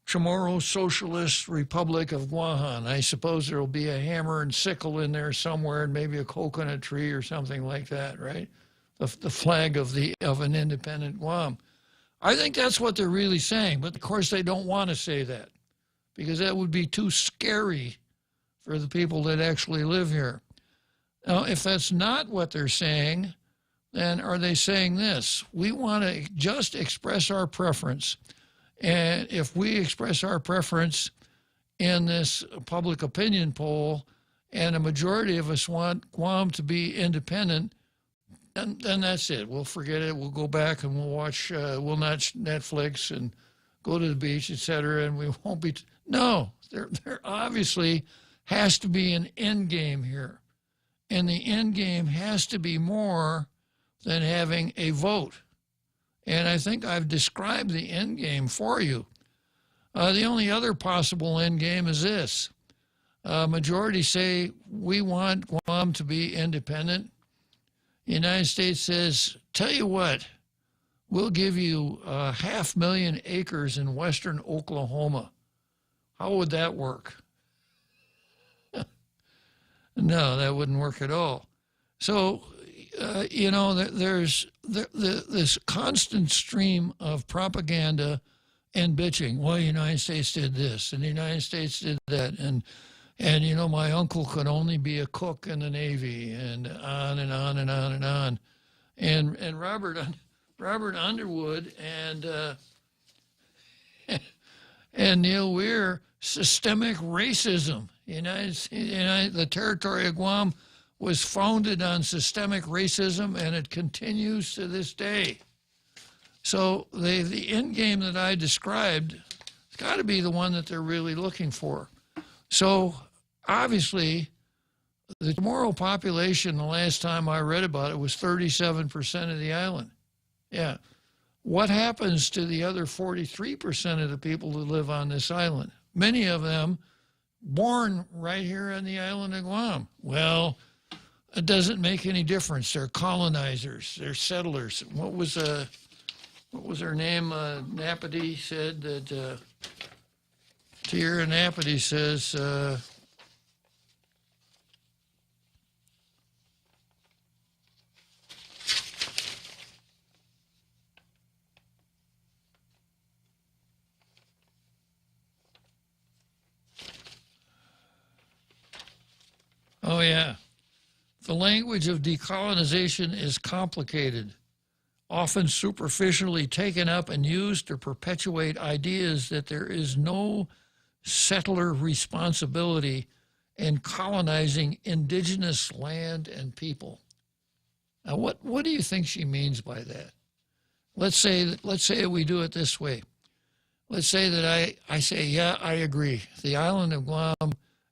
Chamorro Socialist Republic of Guam. I suppose there will be a hammer and sickle in there somewhere, and maybe a coconut tree or something like that, right? The flag of an independent Guam. I think that's what they're really saying, but of course they don't want to say that because that would be too scary for the people that actually live here. Now, if that's not what they're saying, then are they saying this? We want to just express our preference. And if we express our preference in this public opinion poll and a majority of us want Guam to be independent, then that's it. We'll forget it. We'll go back and we'll watch, we'll watch Netflix and go to the beach, etc. And we won't be. No, there obviously has to be an end game here. And the end game has to be more than having a vote. And I think I've described the end game for you. The only other possible end game is this. Majority say we want Guam to be independent. The United States says, tell you what, we'll give you 500,000 acres in western Oklahoma. How would that work? No, that wouldn't work at all. So, you know, there's this constant stream of propaganda and bitching. Well, the United States did this, and the United States did that, and you know, my uncle could only be a cook in the Navy, and on and on and on and on. And Robert Underwood and Neil Weir, systemic racism. The territory of Guam was founded on systemic racism, and it continues to this day. So the end game that I described has got to be the one that they're really looking for. So obviously, the Chamorro population, the last time I read about it, was 37% of the island. Yeah. What happens to the other 43% of the people who live on this island? Many of them born right here on the island of Guam. Well, it doesn't make any difference. They're colonizers. They're settlers. What was her name? Napady said that. Tierra Napady says. Oh, yeah. The language of decolonization is complicated, often superficially taken up and used to perpetuate ideas that there is no settler responsibility in colonizing indigenous land and people. Now, what do you think she means by that? Let's say we do it this way. Let's say that I say, yeah, I agree. The island of Guam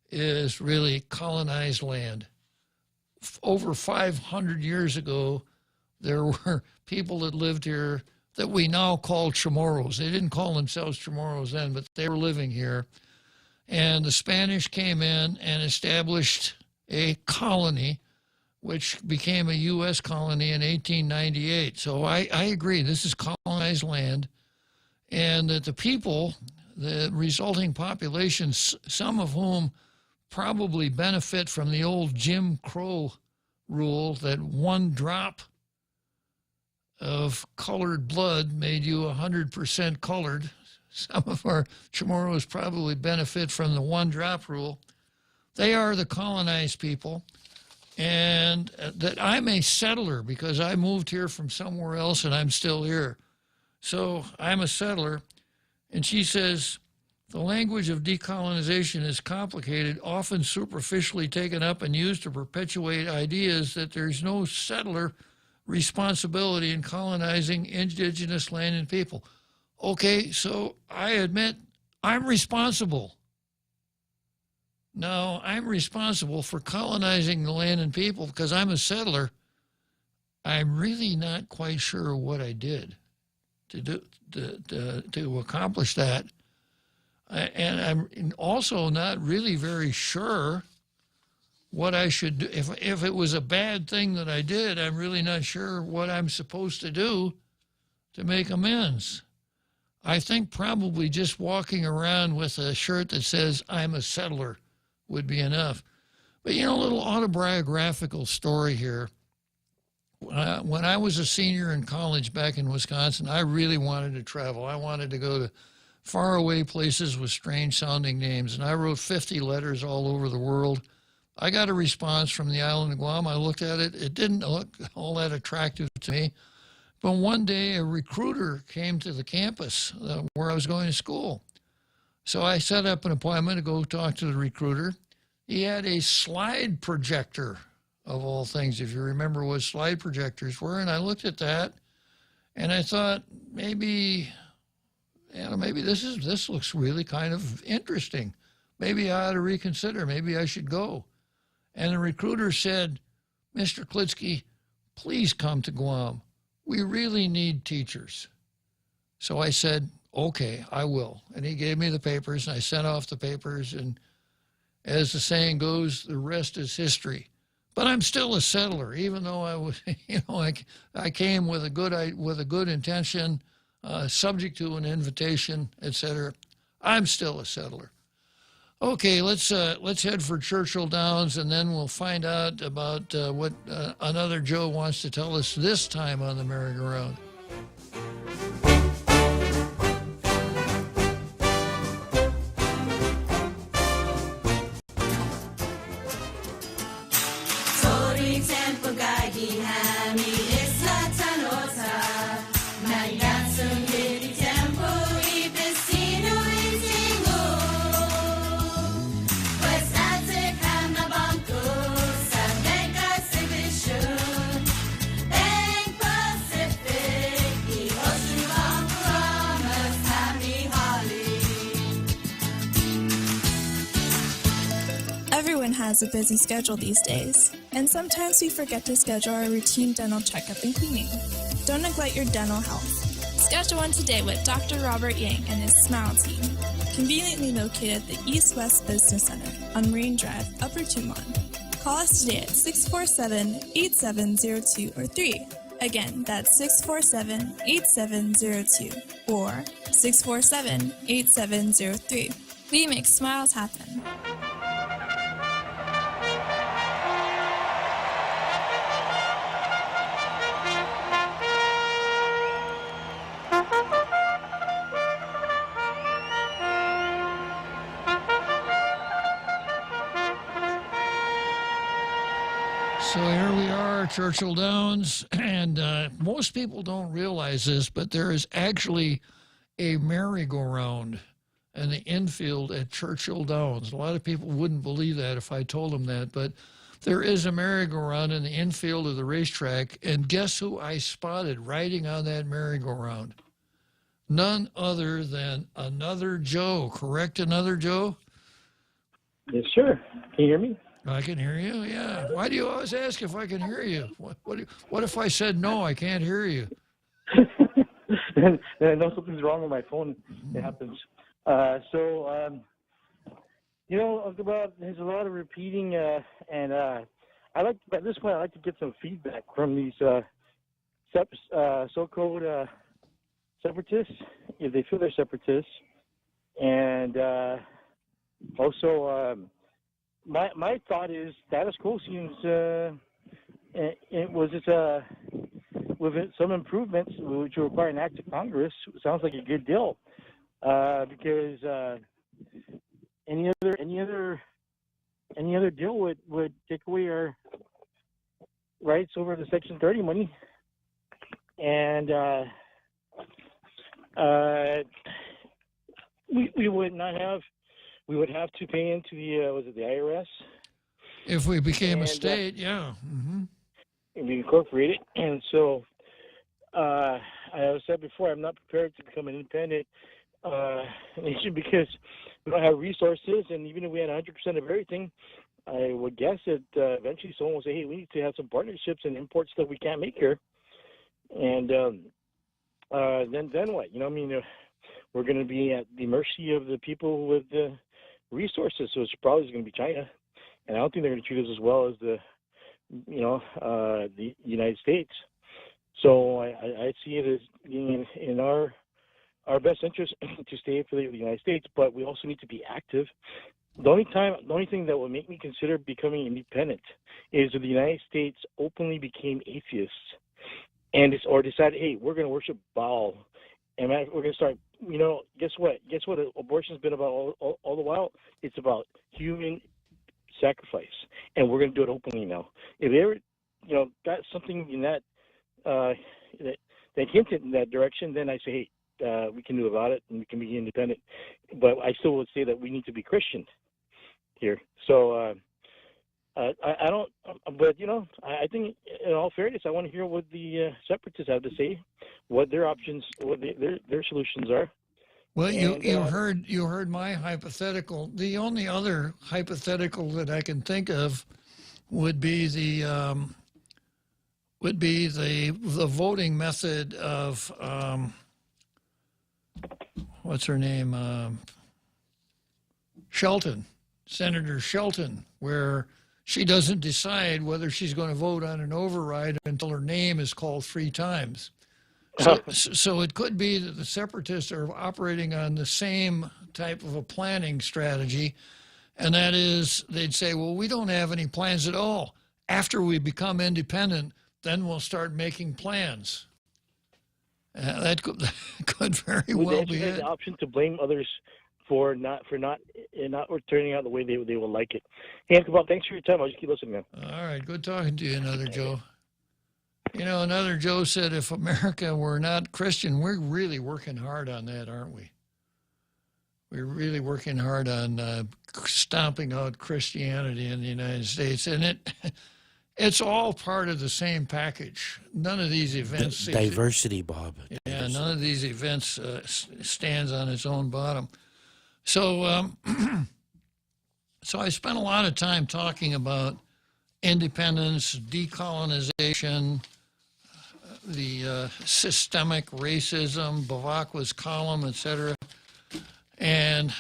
is really colonized land. Over 500 years ago, there were people that lived here that we now call Chamorros. They didn't call themselves Chamorros then, but they were living here. And the Spanish came in and established a colony, which became a U.S. colony in 1898. So I agree, this is colonized land, and that the people, the resulting populations, some of whom probably benefit from the old Jim Crow rule that one drop of colored blood made you 100% colored. Some of our Chamorros probably benefit from the one drop rule. They are the colonized people, and that I'm a settler because I moved here from somewhere else and I'm still here. So I'm a settler. And she says, the language of decolonization is complicated, often superficially taken up and used to perpetuate ideas that there's no settler responsibility in colonizing indigenous land and people. Okay, so I admit I'm responsible. No, I'm responsible for colonizing the land and people because I'm a settler. I'm really not quite sure what I did to accomplish that. And I'm also not really very sure what I should do. If it was a bad thing that I did, I'm really not sure what I'm supposed to do to make amends. I think probably just walking around with a shirt that says, I'm a settler, would be enough. But, a little autobiographical story here. When I was a senior in college back in Wisconsin, I really wanted to travel. I wanted to go to faraway places with strange sounding names, and I wrote 50 letters all over the world. I got a response from the island of Guam. I looked at it. It didn't look all that attractive to me. But one day, a recruiter came to the campus where I was going to school. So I set up an appointment to go talk to the recruiter. He had a slide projector, of all things, if you remember what slide projectors were. And I looked at that, and I thought, maybe this looks really kind of interesting. Maybe I ought to reconsider. Maybe I should go. And the recruiter said, Mr. Klitzkie, please come to Guam. We really need teachers. So I said, okay, I will. And he gave me the papers, and I sent off the papers. And as the saying goes, the rest is history. But I'm still a settler, even though I was, I came with a good intention, subject to an invitation, etc. I'm still a settler. Okay, let's head for Churchill Downs, and then we'll find out about what another Joe wants to tell us this time on the merry-go-round. Everyone has a busy schedule these days, and sometimes we forget to schedule our routine dental checkup and cleaning. Don't neglect your dental health. Schedule one today with Dr. Robert Yang and his Smile Team, conveniently located at the East West Business Center on Marine Drive, Upper Tumon. Call us today at 647-8702 or 3. Again, that's 647-8702 or 647-8703. We make smiles happen. So here we are, Churchill Downs, and most people don't realize this, but there is actually a merry-go-round in the infield at Churchill Downs. A lot of people wouldn't believe that if I told them that, but there is a merry-go-round in the infield of the racetrack, and guess who I spotted riding on that merry-go-round? None other than Another Joe. Correct, Another Joe? Yes, sure. Can you hear me? I can hear you, yeah. Why do you always ask if I can hear you? What if I said no, I can't hear you? Then I know something's wrong with my phone. It happens. There's a lot of repeating, and at this point, I like to get some feedback from these so-called separatists, if they feel they're separatists, and also. My thought is status quo seems it was just with some improvements which will require an act of Congress. Sounds like a good deal because any other deal would take away our rights over the Section 30 money, and we would not have. We would have to pay into the the IRS? If we became a state, yeah. Mm-hmm. And we incorporated. And so, I have said before, I'm not prepared to become an independent nation because we don't have resources. And even if we had 100% of everything, I would guess that eventually someone will say, hey, we need to have some partnerships and import stuff we can't make here. And then what? We're going to be at the mercy of the people with the resources, so it's probably going to be China, and I don't think they're going to treat us as well as the United States. So I see it as being in our our best interest to stay affiliated with the United States, but we also need to be active. The only thing that will make me consider becoming independent is if the United States openly became atheists or decided, hey, we're going to worship Baal, and we're going to start. Guess what? Abortion's been about all the while. It's about human sacrifice, and we're going to do it openly now. If they ever, got something in that that hinted in that direction, then I say, hey, we can do about it, and we can be independent. But I still would say that we need to be Christian here. So I don't. But I think in all fairness, I want to hear what the separatists have to say, what their options, what their solutions are. Well, you heard my hypothetical. The only other hypothetical that I can think of would be the voting method of what's her name, Shelton, Senator Shelton, where she doesn't decide whether she's going to vote on an override until her name is called 3 times. So it could be that the separatists are operating on the same type of a planning strategy, and that is they'd say, well, we don't have any plans at all. After we become independent, then we'll start making plans. That could very well be it. The option to blame others for not turning out the way they will like it. Hey, Bob, thanks for your time. I'll just keep listening, man. All right, good talking to you, Another Joe. Another Joe said, if America were not Christian, we're really working hard on that, aren't we? We're really working hard on stomping out Christianity in the United States, and it's all part of the same package. None of these events... Diversity, Bob. Yeah, none of these events stands on its own bottom. So, so I spent a lot of time talking about independence, decolonization, the systemic racism, Bavacqua's column, etc. And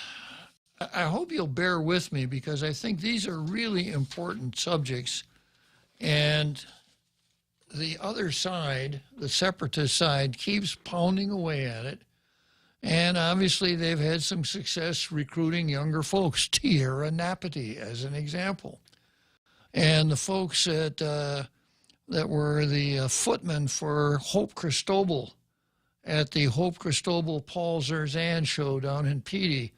I hope you'll bear with me because I think these are really important subjects. And the other side, the separatist side, keeps pounding away at it. And obviously they've had some success recruiting younger folks, Tierra Napati as an example. And the folks that were the footmen for Hope Cristobal at the Hope Cristobal Paul Zerzan show down in Petey,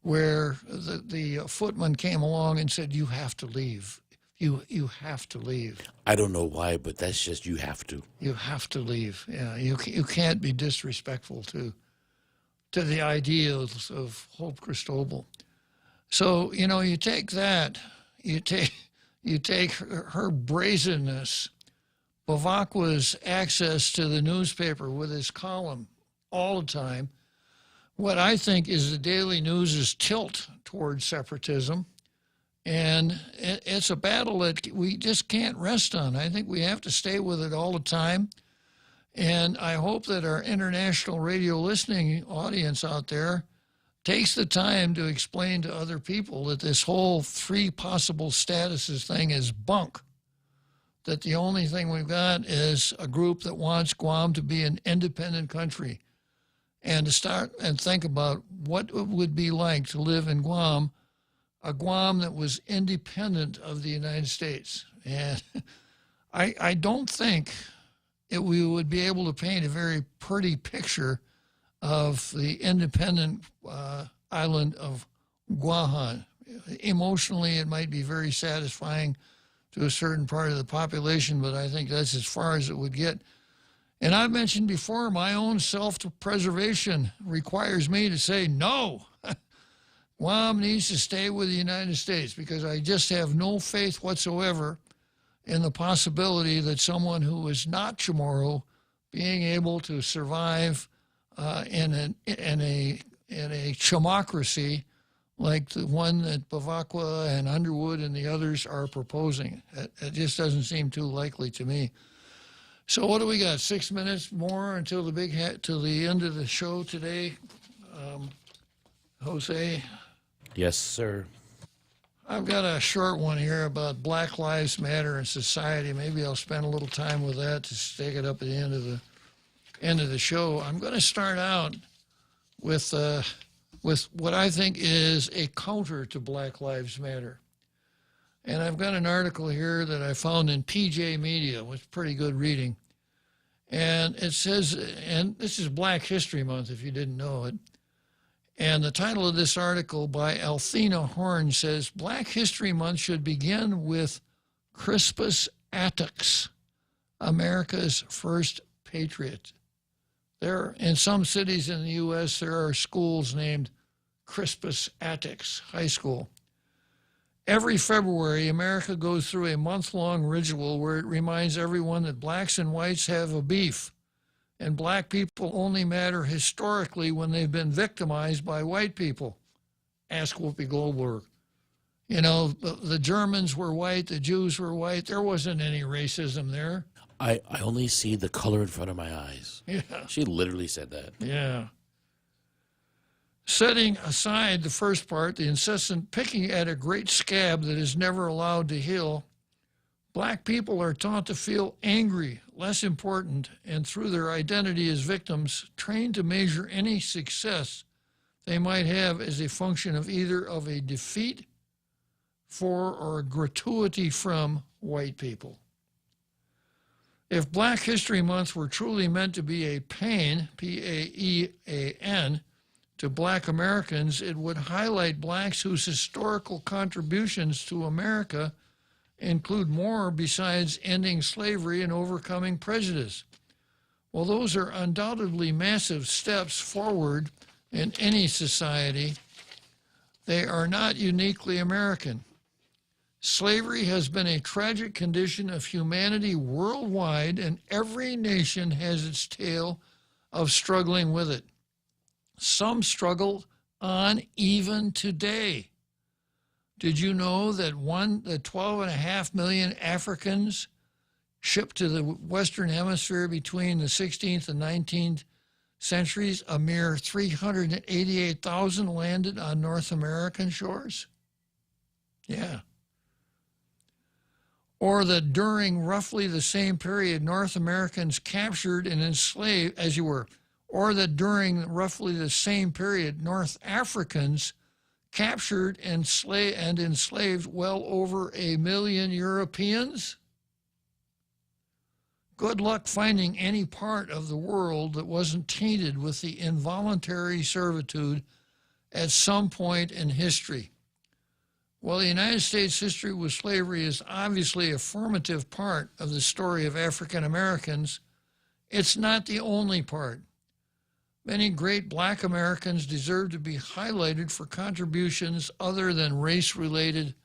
where the footman came along and said, you have to leave. You have to leave. I don't know why, but that's just you have to. You have to leave. Yeah, you can't be disrespectful to the ideals of Hope Cristobal. So, you take that, you take her brazenness, Bavacqua's access to the newspaper with his column all the time. What I think is the Daily News' tilt towards separatism, and it's a battle that we just can't rest on. I think we have to stay with it all the time, and I hope that our international radio listening audience out there takes the time to explain to other people that this whole 3 possible statuses thing is bunk, that the only thing we've got is a group that wants Guam to be an independent country, and to start and think about what it would be like to live in Guam, a Guam that was independent of the United States. And I don't think we would be able to paint a very pretty picture of the independent island of Guam. Emotionally, it might be very satisfying to a certain part of the population, but I think that's as far as it would get. And I've mentioned before, my own self-preservation requires me to say no. Guam needs to stay with the United States because I just have no faith whatsoever in the possibility that someone who is not Chamorro being able to survive in a chamocracy like the one that Bavacqua and Underwood and the others are proposing. It just doesn't seem too likely to me. So what do we got? 6 minutes more until till the end of the show today, Jose? Yes, sir. I've got a short one here about Black Lives Matter in society. Maybe I'll spend a little time with that to take it up at the end of the show. I'm going to start out with what I think is a counter to Black Lives Matter. And I've got an article here that I found in PJ Media, which is pretty good reading. And it says, and this is Black History Month, if you didn't know it. And the title of this article by Althena Horn says, Black History Month should begin with Crispus Attucks, America's first patriot. There, in some cities in the U.S., there are schools named Crispus Attucks High School. Every February, America goes through a month-long ritual where it reminds everyone that blacks and whites have a beef, and black people only matter historically when they've been victimized by white people. Ask Whoopi Goldberg. You know, the Germans were white, the Jews were white. There wasn't any racism there. I only see the color in front of my eyes. Yeah. She literally said that. Yeah. Setting aside the first part, the incessant picking at a great scab that is never allowed to heal, black people are taught to feel angry, less important, and through their identity as victims, trained to measure any success they might have as a function of either of a defeat for or a gratuity from white people. If Black History Month were truly meant to be a pain, P-A-E-A-N, to black Americans, it would highlight blacks whose historical contributions to America include more besides ending slavery and overcoming prejudice. Well, those are undoubtedly massive steps forward in any society. They are not uniquely American. Slavery has been a tragic condition of humanity worldwide, and every nation has its tale of struggling with it. Some struggle on even today. Did you know that the 12.5 million Africans shipped to the Western Hemisphere between the 16th and 19th centuries, a mere 388,000 landed on North American shores? Yeah. Or that during roughly the same period, North Americans captured and enslaved, or that during roughly the same period, North Africans captured and enslaved well over 1 million Europeans? Good luck finding any part of the world that wasn't tainted with the involuntary servitude at some point in history. While the United States' history with slavery is obviously a formative part of the story of African Americans, it's not the only part. Many great black Americans deserve to be highlighted for contributions other than race-related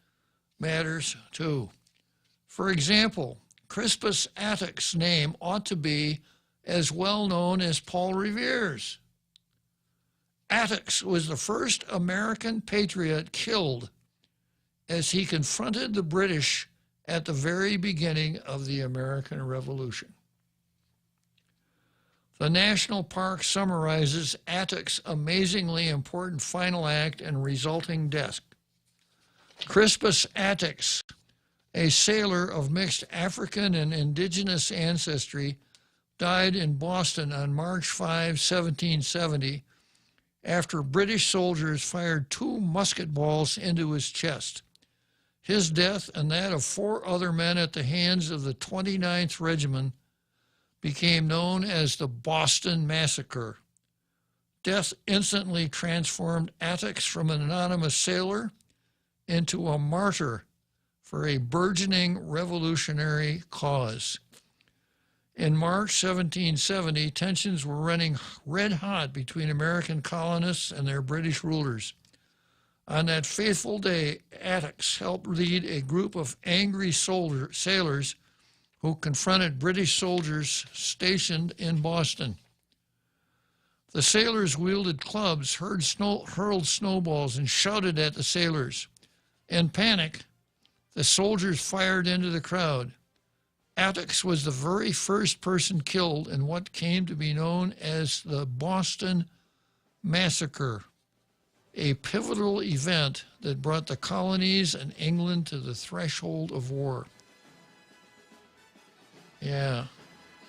matters, too. For example, Crispus Attucks' name ought to be as well known as Paul Revere's. Attucks was the first American patriot killed as he confronted the British at the very beginning of the American Revolution. The National Park summarizes Attucks' amazingly important final act and resulting death. Crispus Attucks, a sailor of mixed African and indigenous ancestry, died in Boston on March 5, 1770, after British soldiers fired 2 musket balls into his chest. His death and that of 4 other men at the hands of the 29th Regiment became known as the Boston Massacre. Death instantly transformed Attucks from an anonymous sailor into a martyr for a burgeoning revolutionary cause. In March 1770, tensions were running red hot between American colonists and their British rulers. On that fateful day, Attucks helped lead a group of angry sailors who confronted British soldiers stationed in Boston. The sailors wielded clubs, hurled snowballs, and shouted at the sailors. In panic, the soldiers fired into the crowd. Attucks was the very first person killed in what came to be known as the Boston Massacre, a pivotal event that brought the colonies and England to the threshold of war. Yeah.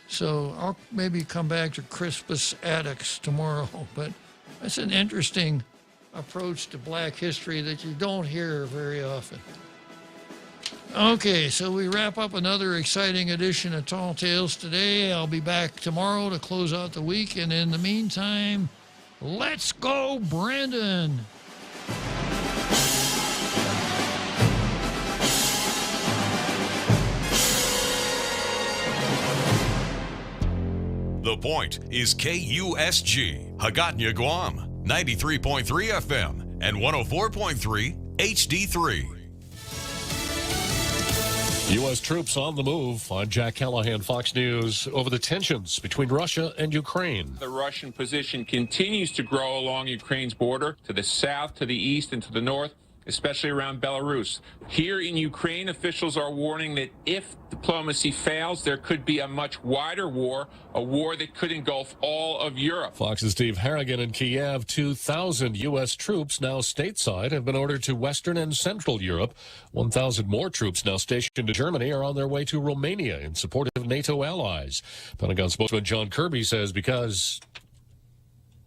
So I'll maybe come back to Crispus Attucks tomorrow, but That's an interesting approach to black history that you don't hear very often. Okay, so we wrap up another exciting edition of Tall Tales today. I'll be back tomorrow to close out the week, and in the meantime, let's go, Brandon! The Point is KUSG, Hagåtña, Guam, 93.3 FM and 104.3 HD3. U.S. troops on the move. I'm Jack Callahan, Fox News, over the tensions between Russia and Ukraine. The Russian position continues to grow along Ukraine's border, to the south, to the east, and to the north, especially around Belarus. Here in Ukraine, officials are warning that if diplomacy fails, there could be a much wider war, a war that could engulf all of Europe. Fox's Steve Harrigan in Kiev. 2,000 U.S. troops now stateside have been ordered to Western and Central Europe. 1,000 more troops now stationed in Germany are on their way to Romania in support of NATO allies. Pentagon spokesman John Kirby says because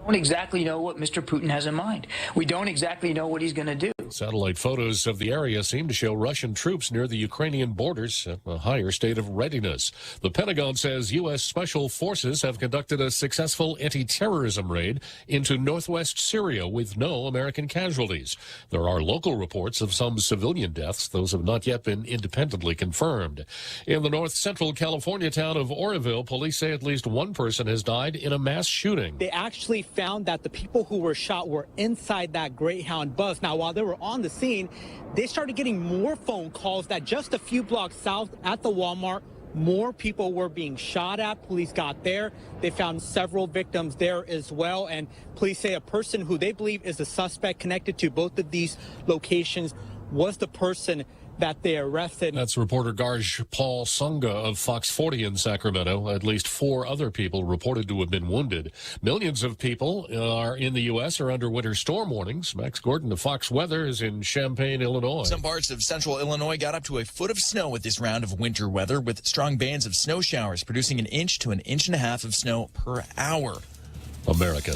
don't exactly know what Mr. Putin has in mind. We don't exactly know what he's going to do. satellite photos of the area seem to show Russian troops near the Ukrainian borders at a higher state of readiness. The Pentagon says U.S. Special Forces have conducted a successful anti-terrorism raid into northwest Syria with no American casualties. There are local reports of some civilian deaths. Those have not yet been independently confirmed. In the north-central California town of Oroville, police say at least one person has died in a mass shooting. They actually found that the people who were shot were inside that Greyhound bus. Now, while they were on the scene, they started getting more phone calls that just a few blocks south at the Walmart, more people were being shot at. Police got there. They found several victims there as well. And police say a person who they believe is a suspect connected to both of these locations was the person that they arrested. That's reporter Garj Paul Sunga of Fox 40 in Sacramento. At least 4 other people reported to have been wounded. Millions of people in the U.S. are under winter storm warnings. Max Gordon of Fox Weather is in Champaign, Illinois. Some parts of central Illinois got up to a foot of snow with this round of winter weather, with strong bands of snow showers producing 1 inch to 1.5 inches of snow per hour. America.